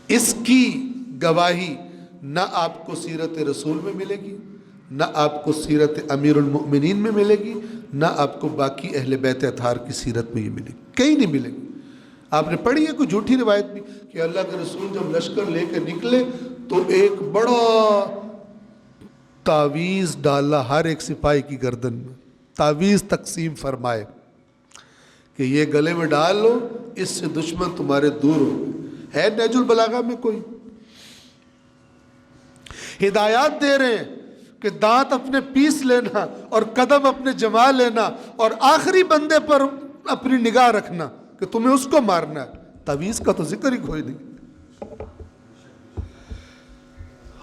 اس کی گواہی نہ آپ کو سیرت رسول میں ملے گی، نہ آپ کو سیرت امیر المؤمنین میں ملے گی، نہ آپ کو باقی اہل بیت اطہار کی سیرت میں یہ ملے گی، کہیں نہیں ملے گی۔ آپ نے پڑھی ہے کوئی جھوٹی روایت بھی کہ اللہ کے رسول جب لشکر لے کے نکلے تو ایک بڑا تعویذ ڈالا ہر ایک سپاہی کی گردن میں، تعویذ تقسیم فرمائے کہ یہ گلے میں ڈال لو، اس سے دشمن تمہارے دور ہو۔ ہے نہج البلاغہ میں کوئی ہدایات دے رہے ہیں کہ دانت اپنے پیس لینا اور قدم اپنے جما لینا اور آخری بندے پر اپنی نگاہ رکھنا کہ تمہیں اس کو مارنا ہے۔ تعویذ کا تو ذکر ہی کوئی نہیں۔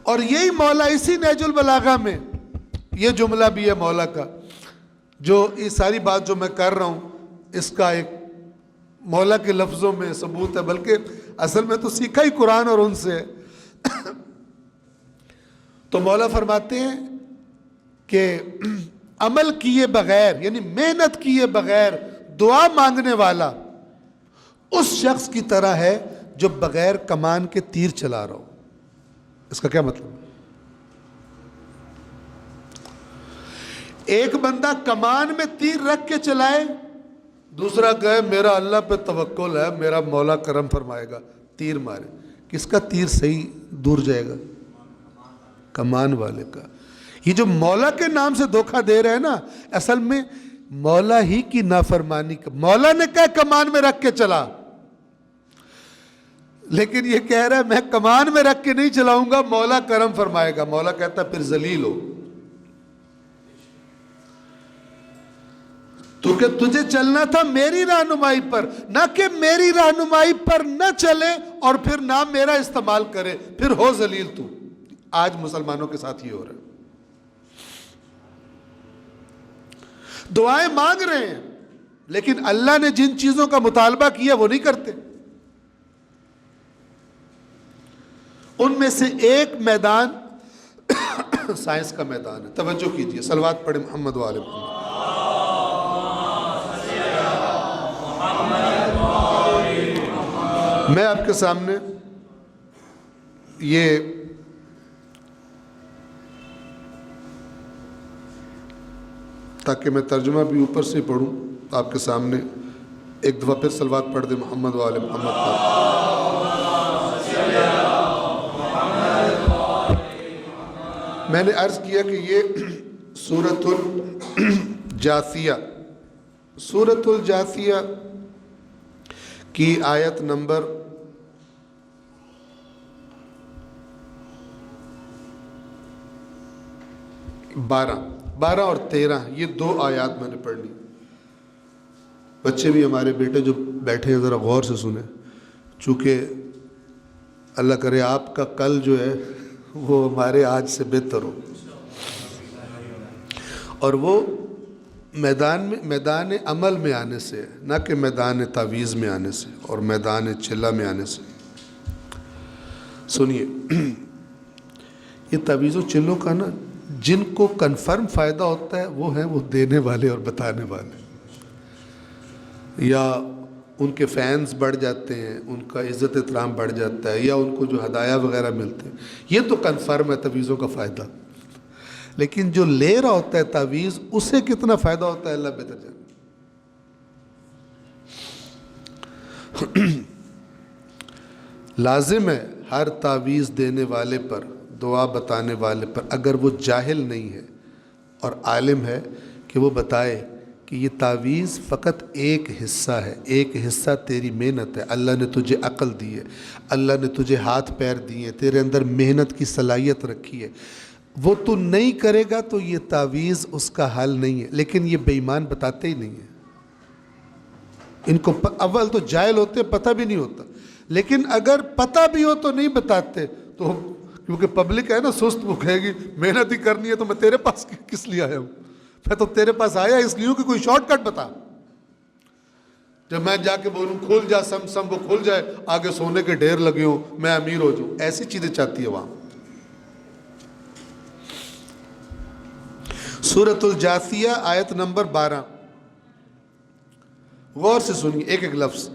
اور یہی مولا اسی نہج البلاغہ میں یہ جملہ بھی ہے مولا کا، جو یہ ساری بات جو میں کر رہا ہوں اس کا ایک مولا کے لفظوں میں ثبوت ہے، بلکہ اصل میں تو سیکھا ہی قرآن اور ان سے ہے۔ تو مولا فرماتے ہیں کہ عمل کیے بغیر، یعنی محنت کیے بغیر دعا مانگنے والا اس شخص کی طرح ہے جو بغیر کمان کے تیر چلا رہا ہو۔ اس کا کیا مطلب؟ ایک بندہ کمان میں تیر رکھ کے چلائے، دوسرا کہے میرا اللہ پہ توکل ہے، میرا مولا کرم فرمائے گا، تیر مارے، کس کا تیر صحیح دور جائے گا؟ کمان والے کا۔ یہ جو مولا کے نام سے دھوکہ دے رہے ہیں نا، اصل میں مولا ہی کی نافرمانی کا۔ مولا نے کہا کمان میں رکھ کے چلا، لیکن یہ کہہ رہا ہے میں کمان میں رکھ کے نہیں چلاؤں گا، مولا کرم فرمائے گا۔ مولا کہتا ہے پھر ذلیل ہو، تو کہ تجھے چلنا تھا میری رہنمائی پر، نہ کہ میری رہنمائی پر نہ چلے اور پھر نام میرا استعمال کرے، پھر ہو ذلیل تو۔ آج مسلمانوں کے ساتھ یہ ہو رہا ہے، دعائیں مانگ رہے ہیں لیکن اللہ نے جن چیزوں کا مطالبہ کیا وہ نہیں کرتے۔ ان میں سے ایک میدان سائنس کا میدان ہے۔ توجہ کیجئے، صلوات پڑھیں محمد وآل محمد۔ میں آپ کے سامنے یہ تاکہ میں ترجمہ بھی اوپر سے پڑھوں آپ کے سامنے، ایک دفعہ پھر صلوات پڑھ دیں محمد وآل محمد پر۔ میں نے عرض کیا کہ یہ سورۃ الجاثیہ، سورۃ الجاثیہ کی آیت نمبر 12 اور 13 یہ دو آیات میں نے پڑھ لی۔ بچے بھی ہمارے بیٹے جو بیٹھے ہیں ذرا غور سے سنیں، چونکہ اللہ کرے آپ کا کل جو ہے وہ ہمارے آج سے بہتر ہو، اور وہ میدان عمل میں آنے سے ہے، نہ کہ میدان تعویذ میں آنے سے اور میدان چلہ میں آنے سے۔ سنیے، یہ تعویذ و چلوں کا نا جن کو کنفرم فائدہ ہوتا ہے وہ ہیں وہ دینے والے اور بتانے والے، یا ان کے فینز بڑھ جاتے ہیں، ان کا عزت احترام بڑھ جاتا ہے، یا ان کو جو ہدایہ وغیرہ ملتے ہیں، یہ تو کنفرم ہے تعویذوں کا فائدہ۔ لیکن جو لے رہا ہوتا ہے تعویذ، اسے کتنا فائدہ ہوتا ہے اللہ بہتر جانے۔ لازم ہے ہر تعویذ دینے والے پر، دعا بتانے والے پر، اگر وہ جاہل نہیں ہے اور عالم ہے، کہ وہ بتائے کہ یہ تعویذ فقط ایک حصہ ہے، ایک حصہ تیری محنت ہے، اللہ نے تجھے عقل دی ہے، اللہ نے تجھے ہاتھ پیر دیے، تیرے اندر محنت کی صلاحیت رکھی ہے، وہ تو نہیں کرے گا تو یہ تعویذ اس کا حل نہیں ہے۔ لیکن یہ بے ایمان بتاتے ہی نہیں ہیں، ان کو اول تو جاہل ہوتے، پتہ بھی نہیں ہوتا، لیکن اگر پتہ بھی ہو تو نہیں بتاتے، تو کیونکہ پبلک ہے نا سست، وہ کہے گی محنت ہی کرنی ہے تو میں تیرے پاس کس لیے آیا ہوں؟ میں تو تیرے پاس آیا اس لیے ہوں کہ کوئی شارٹ کٹ بتا۔ جب میں جا کے بولوں کھل جا سم وہ کھل جائے، آگے سونے کے ڈھیر لگے ہوں، میں امیر ہو جاؤں، ایسی چیزیں چاہتی ہے وہاں۔ سورۃ الجاثیہ آیت نمبر 12، غور سے سنیے ایک ایک لفظ۔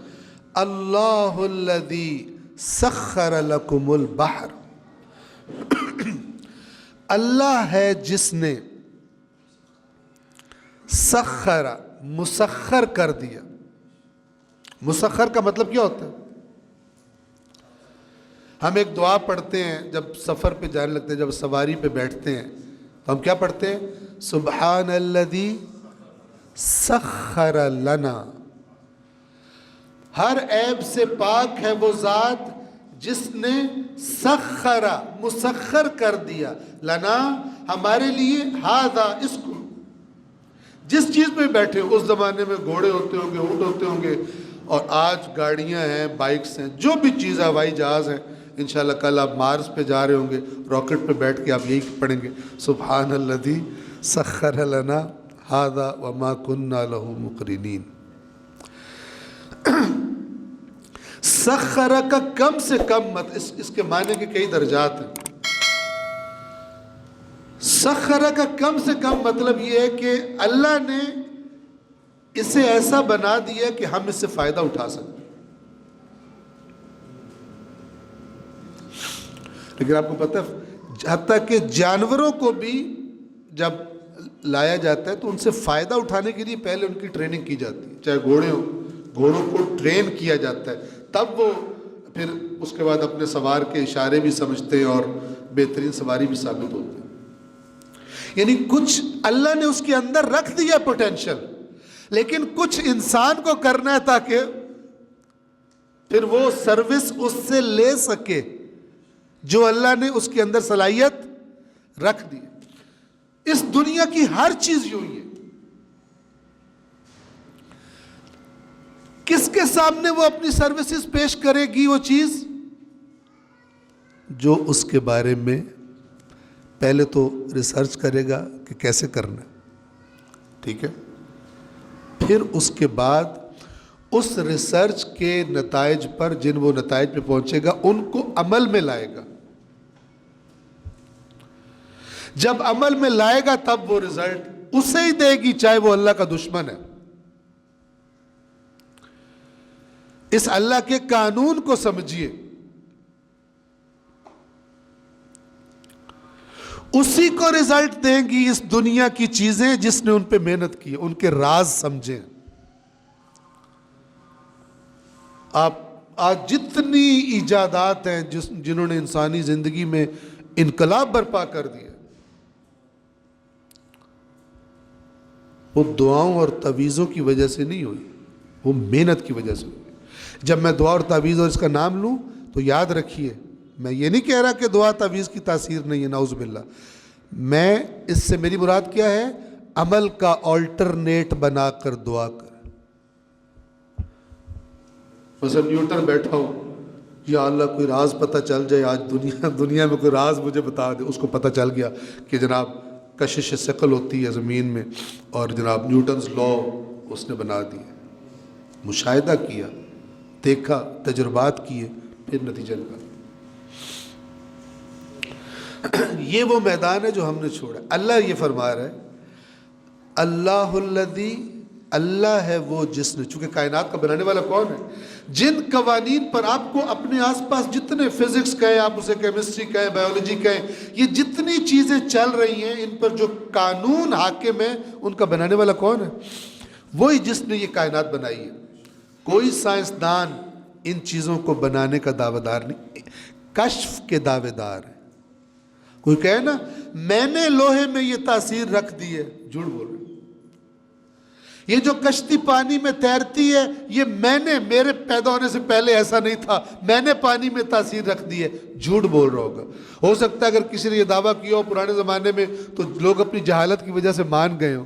اللہ الذی سخر لکم البحر، اللہ ہے جس نے سخر مسخر کر دیا. مسخر کا مطلب کیا ہوتا ہے؟ ہم ایک دعا پڑھتے ہیں جب سفر پہ جانے لگتے ہیں, جب سواری پہ بیٹھتے ہیں تو ہم کیا پڑھتے ہیں؟ سبحان الذی سخر لنا. ہر عیب سے پاک ہے وہ ذات جس نے سخر مسخر کر دیا لنا ہمارے لیے ہذا اس کو. جس چیز پہ بیٹھے اس زمانے میں گھوڑے ہوتے ہوں گے, اونٹ ہوتے ہوں گے, اور آج گاڑیاں ہیں, بائکس ہیں, جو بھی چیز ہوائی جہاز ہیں. انشاءاللہ کل آپ مارس پہ جا رہے ہوں گے, راکٹ پہ بیٹھ کے آپ یہی پڑھیں گے سبحان الذی سخر لنا ھذا وما كنا له مقرنین. سخر کا کم سے کم اس کے معنی کے کئی درجات ہیں. سخر کا کم سے کم مطلب یہ ہے کہ اللہ نے اسے ایسا بنا دیا کہ ہم اس سے فائدہ اٹھا سکیں. لیکن آپ کو پتہ ہے حتیٰ کہ جانوروں کو بھی جب لایا جاتا ہے تو ان سے فائدہ اٹھانے کے لیے پہلے ان کی ٹریننگ کی جاتی ہے. چاہے گھوڑے ہوں, گھوڑوں کو ٹرین کیا جاتا ہے, تب وہ پھر اس کے بعد اپنے سوار کے اشارے بھی سمجھتے ہیں اور بہترین سواری بھی ثابت ہوتے ہیں. یعنی کچھ اللہ نے اس کے اندر رکھ دیا پوٹینشل, لیکن کچھ انسان کو کرنا ہے تاکہ پھر وہ سروس اس سے لے سکے جو اللہ نے اس کے اندر صلاحیت رکھ دی. اس دنیا کی ہر چیز یوں ہی ہے. کس کے سامنے وہ اپنی سروسز پیش کرے گی؟ وہ چیز جو اس کے بارے میں پہلے تو ریسرچ کرے گا کہ کیسے کرنا ہے, ٹھیک ہے, پھر اس کے بعد اس ریسرچ کے نتائج پر جن وہ نتائج پہ پہنچے گا ان کو عمل میں لائے گا. جب عمل میں لائے گا تب وہ رزلٹ اسے ہی دے گی, چاہے وہ اللہ کا دشمن ہے. اس اللہ کے قانون کو سمجھیے. اسی کو رزلٹ دیں گی اس دنیا کی چیزیں جس نے ان پہ محنت کی, ان کے راز سمجھیں. آپ آج جتنی ایجادات ہیں جنہوں نے انسانی زندگی میں انقلاب برپا کر دیا, وہ دعاؤں اور تعویذوں کی وجہ سے نہیں ہوئی, وہ محنت کی وجہ سے ہوئی. جب میں دعا اور تعویذ اور اس کا نام لوں تو یاد رکھیے, میں یہ نہیں کہہ رہا کہ دعا تعویذ کی تاثیر نہیں ہے, نعوذ باللہ. میں اس سے میری مراد کیا ہے؟ عمل کا آلٹرنیٹ بنا کر دعا کر. مثلا نیوٹن بیٹھا ہو, یا اللہ کوئی راز پتہ چل جائے, آج دنیا میں کوئی راز مجھے بتا دے. اس کو پتہ چل گیا کہ جناب کشش ثقل ہوتی ہے زمین میں, اور جناب نیوٹنز لا اس نے بنا دی. مشاہدہ کیا, دیکھا, تجربات کیے, پھر نتیجہ نکالا. یہ وہ میدان ہے جو ہم نے چھوڑا. اللہ یہ فرما رہا ہے, اللہ الذی, اللہ ہے وہ جس نے, چونکہ کائنات کا بنانے والا کون ہے, جن قوانین پر آپ کو اپنے آس پاس جتنے فزکس کہیں, آپ اسے کیمسٹری کہیں, بایولوجی کہیں, یہ جتنی چیزیں چل رہی ہیں ان پر جو قانون حاکم ہے, ان کا بنانے والا کون ہے؟ وہی جس نے یہ کائنات بنائی ہے. کوئی سائنسدان ان چیزوں کو بنانے کا دعویٰ دار نہیں, کشف کے دعوے دار ہے. کوئی کہے نا میں نے لوہے میں یہ تاثیر رکھ دی ہے, جھوٹ بول رہے. یہ جو کشتی پانی میں تیرتی ہے, یہ میں نے, میرے پیدا ہونے سے پہلے ایسا نہیں تھا, میں نے پانی میں تاثیر رکھ دی ہے, جھوٹ بول رہا ہوگا. ہو سکتا ہے اگر کسی نے یہ دعویٰ کیا ہو پرانے زمانے میں تو لوگ اپنی جہالت کی وجہ سے مان گئے ہوں,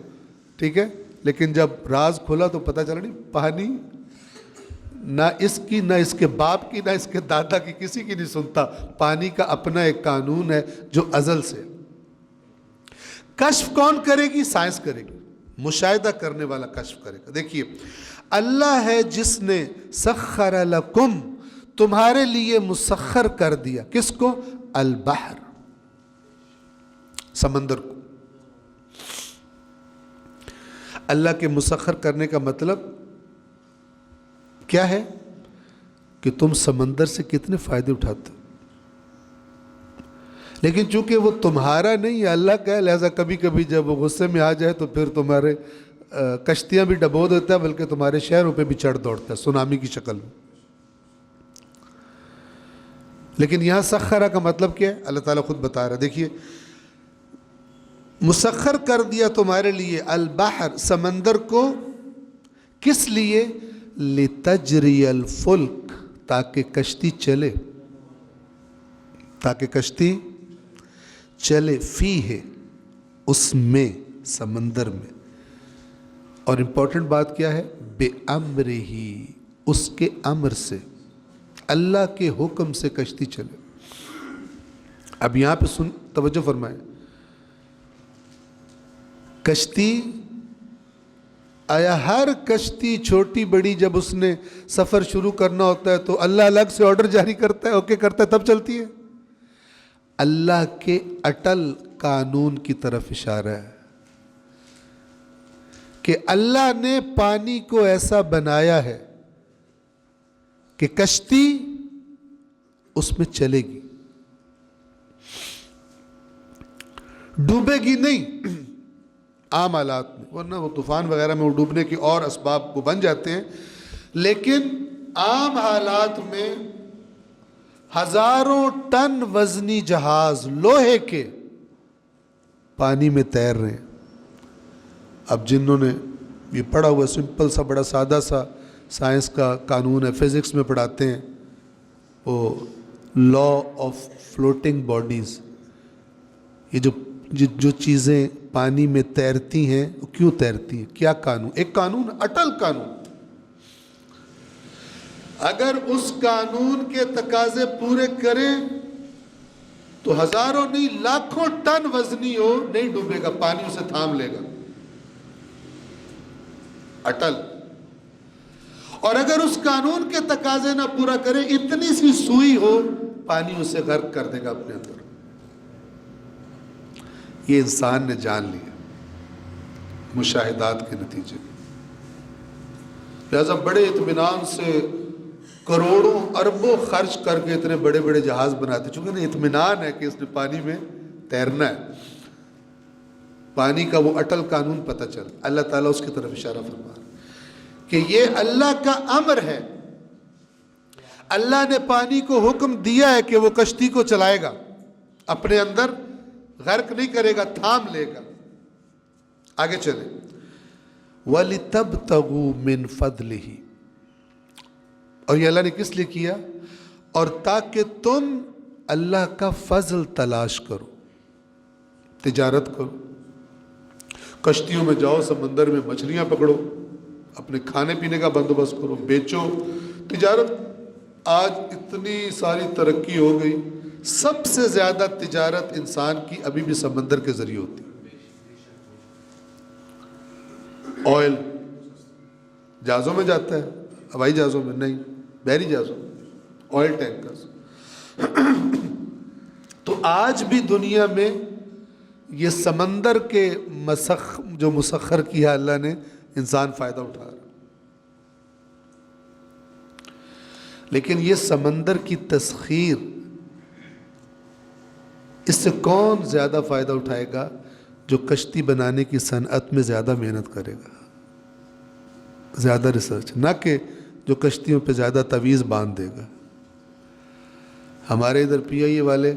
ٹھیک ہے, لیکن جب راز کھلا تو پتہ چلا نہیں, پانی نہ اس کی, نہ اس کے باپ کی, نہ اس کے دادا کی, کسی کی نہیں سنتا. پانی کا اپنا ایک قانون ہے جو ازل سے. کشف کون کرے گی؟ سائنس کرے گی. مشاہدہ کرنے والا کشف کرے گا. دیکھیے, اللہ ہے جس نے سخر لکم, تمہارے لیے مسخر کر دیا. کس کو؟ البحر, سمندر کو. اللہ کے مسخر کرنے کا مطلب کیا ہے کہ تم سمندر سے کتنے فائدے اٹھاتے ہو, لیکن چونکہ وہ تمہارا نہیں ہے، اللہ کا ہے، لہذا کبھی کبھی جب وہ غصے میں آ جائے تو پھر تمہارے کشتیاں بھی ڈبو دیتا ہے، بلکہ تمہارے شہروں پہ بھی چڑھ دوڑتا ہے سونامی کی شکل میں۔ لیکن یہاں سخرہ کا مطلب کیا ہے؟ اللہ تعالیٰ خود بتا رہا ہے، دیکھیے، مسخر کر دیا تمہارے لیے البحر، سمندر کو، کس لیے؟ لتجری الفلک، تاکہ کشتی چلے، تاکہ کشتی چلے، فیہ، اس میں، سمندر میں۔ اور امپورٹنٹ بات کیا ہے؟ بِأَمْرِهِ، اس کے امر سے، اللہ کے حکم سے کشتی چلے۔ اب یہاں پہ توجہ فرمائیں، کشتی، آیا ہر کشتی چھوٹی بڑی جب اس نے سفر شروع کرنا ہوتا ہے تو اللہ الگ سے آرڈر جاری کرتا ہے، اوکے کرتا ہے، تب چلتی ہے؟ اللہ کے اٹل قانون کی طرف اشارہ ہے کہ اللہ نے پانی کو ایسا بنایا ہے کہ کشتی اس میں چلے گی، ڈوبے گی نہیں عام حالات میں، ورنہ وہ طوفان وغیرہ میں وہ ڈوبنے کے اور اسباب وہ بن جاتے ہیں، لیکن عام حالات میں ہزاروں ٹن وزنی جہاز لوہے کے پانی میں تیر رہے ہیں۔ اب جنہوں نے یہ پڑھا ہوا سمپل سا بڑا سادہ سا سائنس کا قانون ہے، فزکس میں پڑھاتے ہیں، وہ لا آف فلوٹنگ باڈیز، یہ جو چیزیں پانی میں تیرتی ہیں وہ کیوں تیرتی ہیں؟ کیا قانون؟ ایک قانون، اٹل قانون، اگر اس قانون کے تقاضے پورے کریں تو ہزاروں نہیں لاکھوں ٹن وزنی ہو نہیں ڈوبے گا، پانی اسے تھام لے گا، اٹل۔ اور اگر اس قانون کے تقاضے نہ پورا کرے، اتنی سی سوئی ہو، پانی اسے غرق کر دے گا اپنے اندر۔ یہ انسان نے جان لیا مشاہدات کے نتیجے میں، لہذا بڑے اطمینان سے کروڑوں اربوں خرچ کر کے اتنے بڑے بڑے جہاز بناتے، چونکہ انہیں اطمینان ہے کہ اس نے پانی میں تیرنا ہے، پانی کا وہ اٹل قانون پتہ چل۔ اللہ تعالیٰ اس کی طرف اشارہ فرما رہا کہ یہ اللہ کا امر ہے، اللہ نے پانی کو حکم دیا ہے کہ وہ کشتی کو چلائے گا، اپنے اندر غرق نہیں کرے گا، تھام لے گا۔ آگے چلیں، وَلِتَبْتَغُوا مِنْ فَضْلِهِ، اور یہ اللہ نے کس لیے کیا؟ اور تاکہ تم اللہ کا فضل تلاش کرو، تجارت کرو، کشتیوں میں جاؤ، سمندر میں مچھلیاں پکڑو، اپنے کھانے پینے کا بندوبست کرو، بیچو، تجارت۔ آج اتنی ساری ترقی ہو گئی، سب سے زیادہ تجارت انسان کی ابھی بھی سمندر کے ذریعے ہوتی ہے۔ آئل جہازوں میں جاتا ہے، ہوائی جہازوں میں نہیں، بحری جہازوں میں، آئل ٹینکرز۔ تو آج بھی دنیا میں یہ سمندر کے جو مسخر کیا اللہ نے، انسان فائدہ اٹھا رہا۔ لیکن یہ سمندر کی تسخیر، اس سے کون زیادہ فائدہ اٹھائے گا؟ جو کشتی بنانے کی صنعت میں زیادہ محنت کرے گا، زیادہ ریسرچ، نہ کہ جو کشتیوں پہ زیادہ تعویذ باندھ دے گا۔ ہمارے ادھر پی آئی اے والے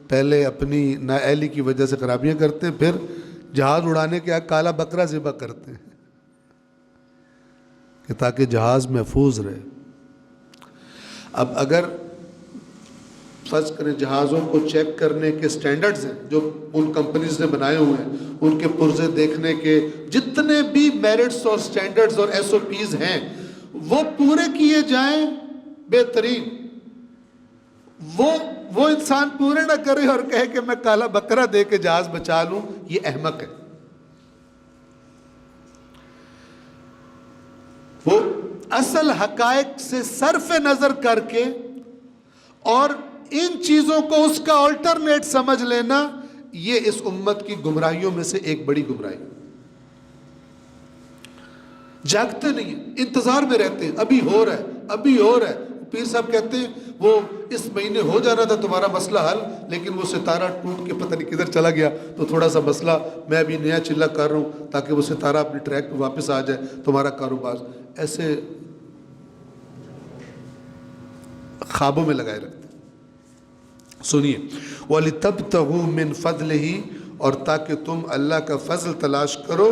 پہلے اپنی نااہلی کی وجہ سے خرابیاں کرتے ہیں، پھر جہاز اڑانے کے کالا بکرا ذبح کرتے ہیں کہ تاکہ جہاز محفوظ رہے۔ اب اگر فرض کریں جہازوں کو چیک کرنے کے سٹینڈرڈز ہیں جو ان کمپنیز نے بنائے ہوئے ہیں، ان کے پرزے دیکھنے کے جتنے بھی میرٹس اور سٹینڈرڈز اور ایس او پیز ہیں وہ پورے کیے جائیں، بہترین، وہ انسان پورے نہ کرے اور کہے کہ میں کالا بکرا دے کے جہاز بچا لوں، یہ احمق ہے۔ وہ اصل حقائق سے صرف نظر کر کے اور ان چیزوں کو اس کا آلٹرنیٹ سمجھ لینا، یہ اس امت کی گمراہیوں میں سے ایک بڑی گمراہی۔ جاگتے نہیں ہیں، انتظار میں رہتے ہیں، ابھی ہو رہا ہے، ابھی ہو رہا ہے، پیر صاحب کہتے ہیں وہ اس مہینے ہو جانا تھا تمہارا مسئلہ حل، لیکن وہ ستارہ ٹوٹ کے پتہ نہیں کدھر چلا گیا، تو تھوڑا سا مسئلہ میں ابھی نیا چلہ کر رہا ہوں تاکہ وہ ستارہ اپنے ٹریک پہ واپس آ جائے، تمہارا کاروبار. ایسے خوابوں میں لگائے رکھتے. سنیے، وَلِتَبْتَغُوا مِنْ فَضْلِهِ، اور تاکہ تم اللہ کا فضل تلاش کرو،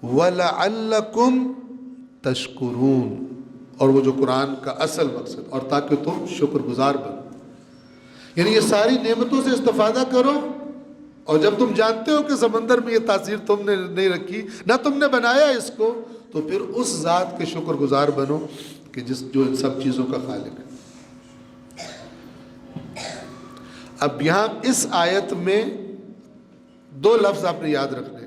وَلَعَلَّكُمْ تَشْكُرُونَ، اور وہ جو قرآن کا اصل مقصد، اور تاکہ تم شکر گزار بنو. یعنی یہ ساری نعمتوں سے استفادہ کرو، اور جب تم جانتے ہو کہ سمندر میں یہ تاثیر تم نے نہیں رکھی، نہ تم نے بنایا اس کو، تو پھر اس ذات کے شکر گزار بنو کہ جو ان سب چیزوں کا خالق ہے. اب یہاں اس آیت میں دو لفظ آپ نے یاد رکھنے،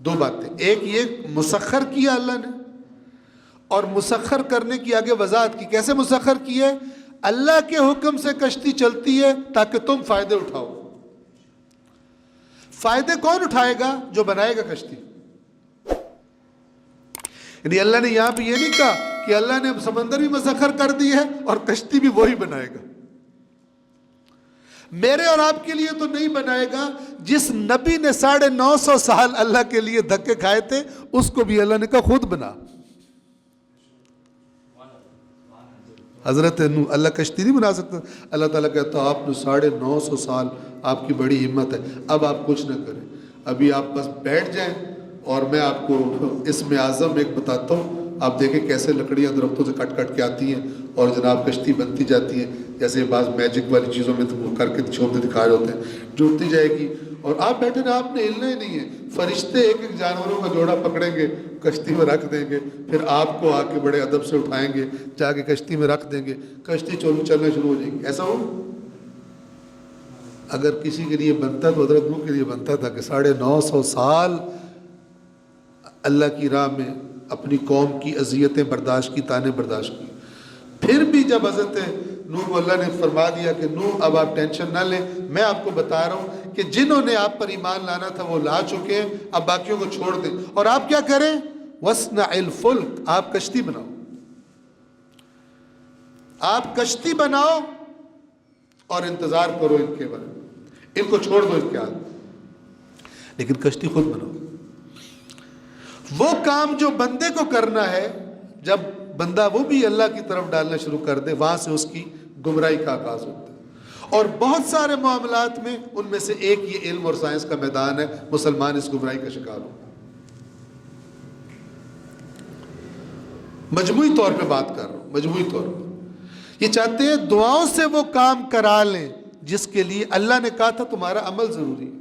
دو باتیں. ایک یہ مسخر کیا اللہ نے، اور مسخر کرنے کی آگے وضاحت کی. کیسے مسخر کی ہے؟ اللہ کے حکم سے کشتی چلتی ہے تاکہ تم فائدے اٹھاؤ. فائدے کون اٹھائے گا؟ جو بنائے گا کشتی. یعنی اللہ نے یہاں پہ یہ نہیں کہا کہ اللہ نے سمندر بھی مسخر کر دی ہے اور کشتی بھی وہی بنائے گا. میرے اور آپ کے لیے تو نہیں بنائے گا. جس نبی نے 950 سال اللہ کے لیے دھکے کھائے تھے، اس کو بھی اللہ نے کہا خود بنا. حضرت نوح، اللہ کشتی نہیں بنا سکتا. اللہ تعالیٰ کہتا آپ نے 950 سال، آپ کی بڑی ہمت ہے، اب آپ کچھ نہ کریں، ابھی آپ بس بیٹھ جائیں اور میں آپ کو اسم اعظم ایک بتاتا ہوں. آپ دیکھیں کیسے لکڑیاں درختوں سے کٹ کٹ کے آتی ہیں اور جناب کشتی بنتی جاتی ہے. جیسے بعض میجک والی چیزوں میں تو کر کے چھوڑتے دکھائے ہوتے ہیں، جڑتی جائے گی اور آپ بیٹھے نا، آپ نے ہلنا ہی نہیں ہے. فرشتے ایک ایک جانوروں کا جوڑا پکڑیں گے، کشتی میں رکھ دیں گے، پھر آپ کو آ کے بڑے ادب سے اٹھائیں گے، جا کے کشتی میں رکھ دیں گے، کشتی چلنا شروع ہو جائے گی. ایسا ہو؟ اگر کسی کے لیے بنتا تو حضرت نوح کے لیے بنتا تھا کہ 950 سال اللہ کی راہ میں اپنی قوم کی اذیتیں برداشت کی، تانے برداشت کی. پھر بھی جب حضرت نوح کو اللہ نے فرما دیا کہ نوح اب آپ ٹینشن نہ لیں، میں آپ کو بتا رہا ہوں کہ جنہوں نے آپ پر ایمان لانا تھا وہ لا چکے ہیں، اب باقیوں کو چھوڑ دیں. اور آپ کیا کریں؟ وَاصْنَعِ الْفُلْكَ، آپ کشتی بناؤ، آپ کشتی بناؤ اور انتظار کرو ان کے بارے میں، ان کو چھوڑ دو ان کے ہاتھ، لیکن کشتی خود بناؤ. وہ کام جو بندے کو کرنا ہے، جب بندہ وہ بھی اللہ کی طرف ڈالنا شروع کر دے، وہاں سے اس کی گمراہی کا آغاز ہوتا ہے. اور بہت سارے معاملات میں ان میں سے ایک یہ علم اور سائنس کا میدان ہے، مسلمان اس گمراہی کا شکار ہو. مجموعی طور پہ بات کر رہا ہوں، مجموعی طور پہ یہ چاہتے ہیں دعاؤں سے وہ کام کرا لیں جس کے لیے اللہ نے کہا تھا تمہارا عمل ضروری ہے.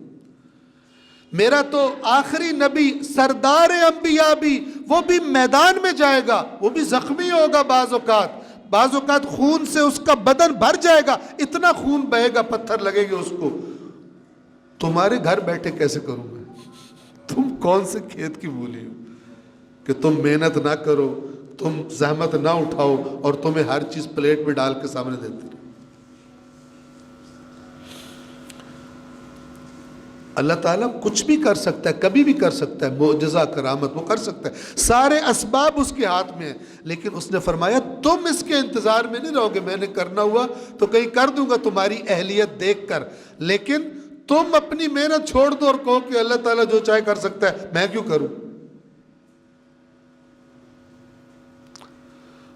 میرا تو آخری نبی سردار انبیاء بھی، وہ بھی میدان میں جائے گا، وہ بھی زخمی ہوگا، بعض اوقات خون سے اس کا بدن بھر جائے گا، اتنا خون بہے گا، پتھر لگے گے اس کو. تمہارے گھر بیٹھے کیسے کروں میں؟ تم کون سے کھیت کی مولی ہو کہ تم محنت نہ کرو، تم زحمت نہ اٹھاؤ اور تمہیں ہر چیز پلیٹ میں ڈال کے سامنے دیتے رہو. اللہ تعالیٰ کچھ بھی کر سکتا ہے، کبھی بھی کر سکتا ہے، معجزہ کرامت وہ کر سکتا ہے، سارے اسباب اس کے ہاتھ میں ہیں. لیکن اس نے فرمایا تم اس کے انتظار میں نہیں رہو گے، میں نے کرنا ہوا تو کہیں کر دوں گا تمہاری اہلیت دیکھ کر، لیکن تم اپنی محنت چھوڑ دو اور کہو کہ اللہ تعالیٰ جو چاہے کر سکتا ہے، میں کیوں کروں.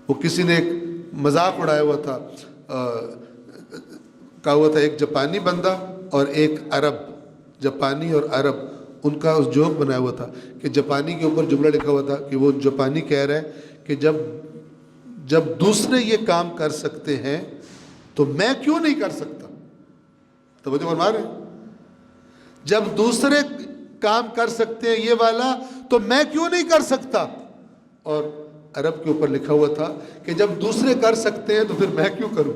وہ کسی نے ایک مذاق اڑایا ہوا تھا، کہا ہوا تھا ایک جاپانی بندہ اور ایک عرب، جاپانی اور عرب، ان کا اس جوک بنایا ہوا تھا کہ جاپانی کے اوپر جملہ لکھا ہوا تھا کہ وہ جاپانی کہہ رہا ہے کہ جب دوسرے یہ کام کر سکتے ہیں تو میں کیوں نہیں کر سکتا. توجہ فرما رہے ہیں؟ جب دوسرے کام کر سکتے ہیں یہ والا تو میں کیوں نہیں کر سکتا. اور عرب کے اوپر لکھا ہوا تھا کہ جب دوسرے کر سکتے ہیں تو پھر میں کیوں کروں.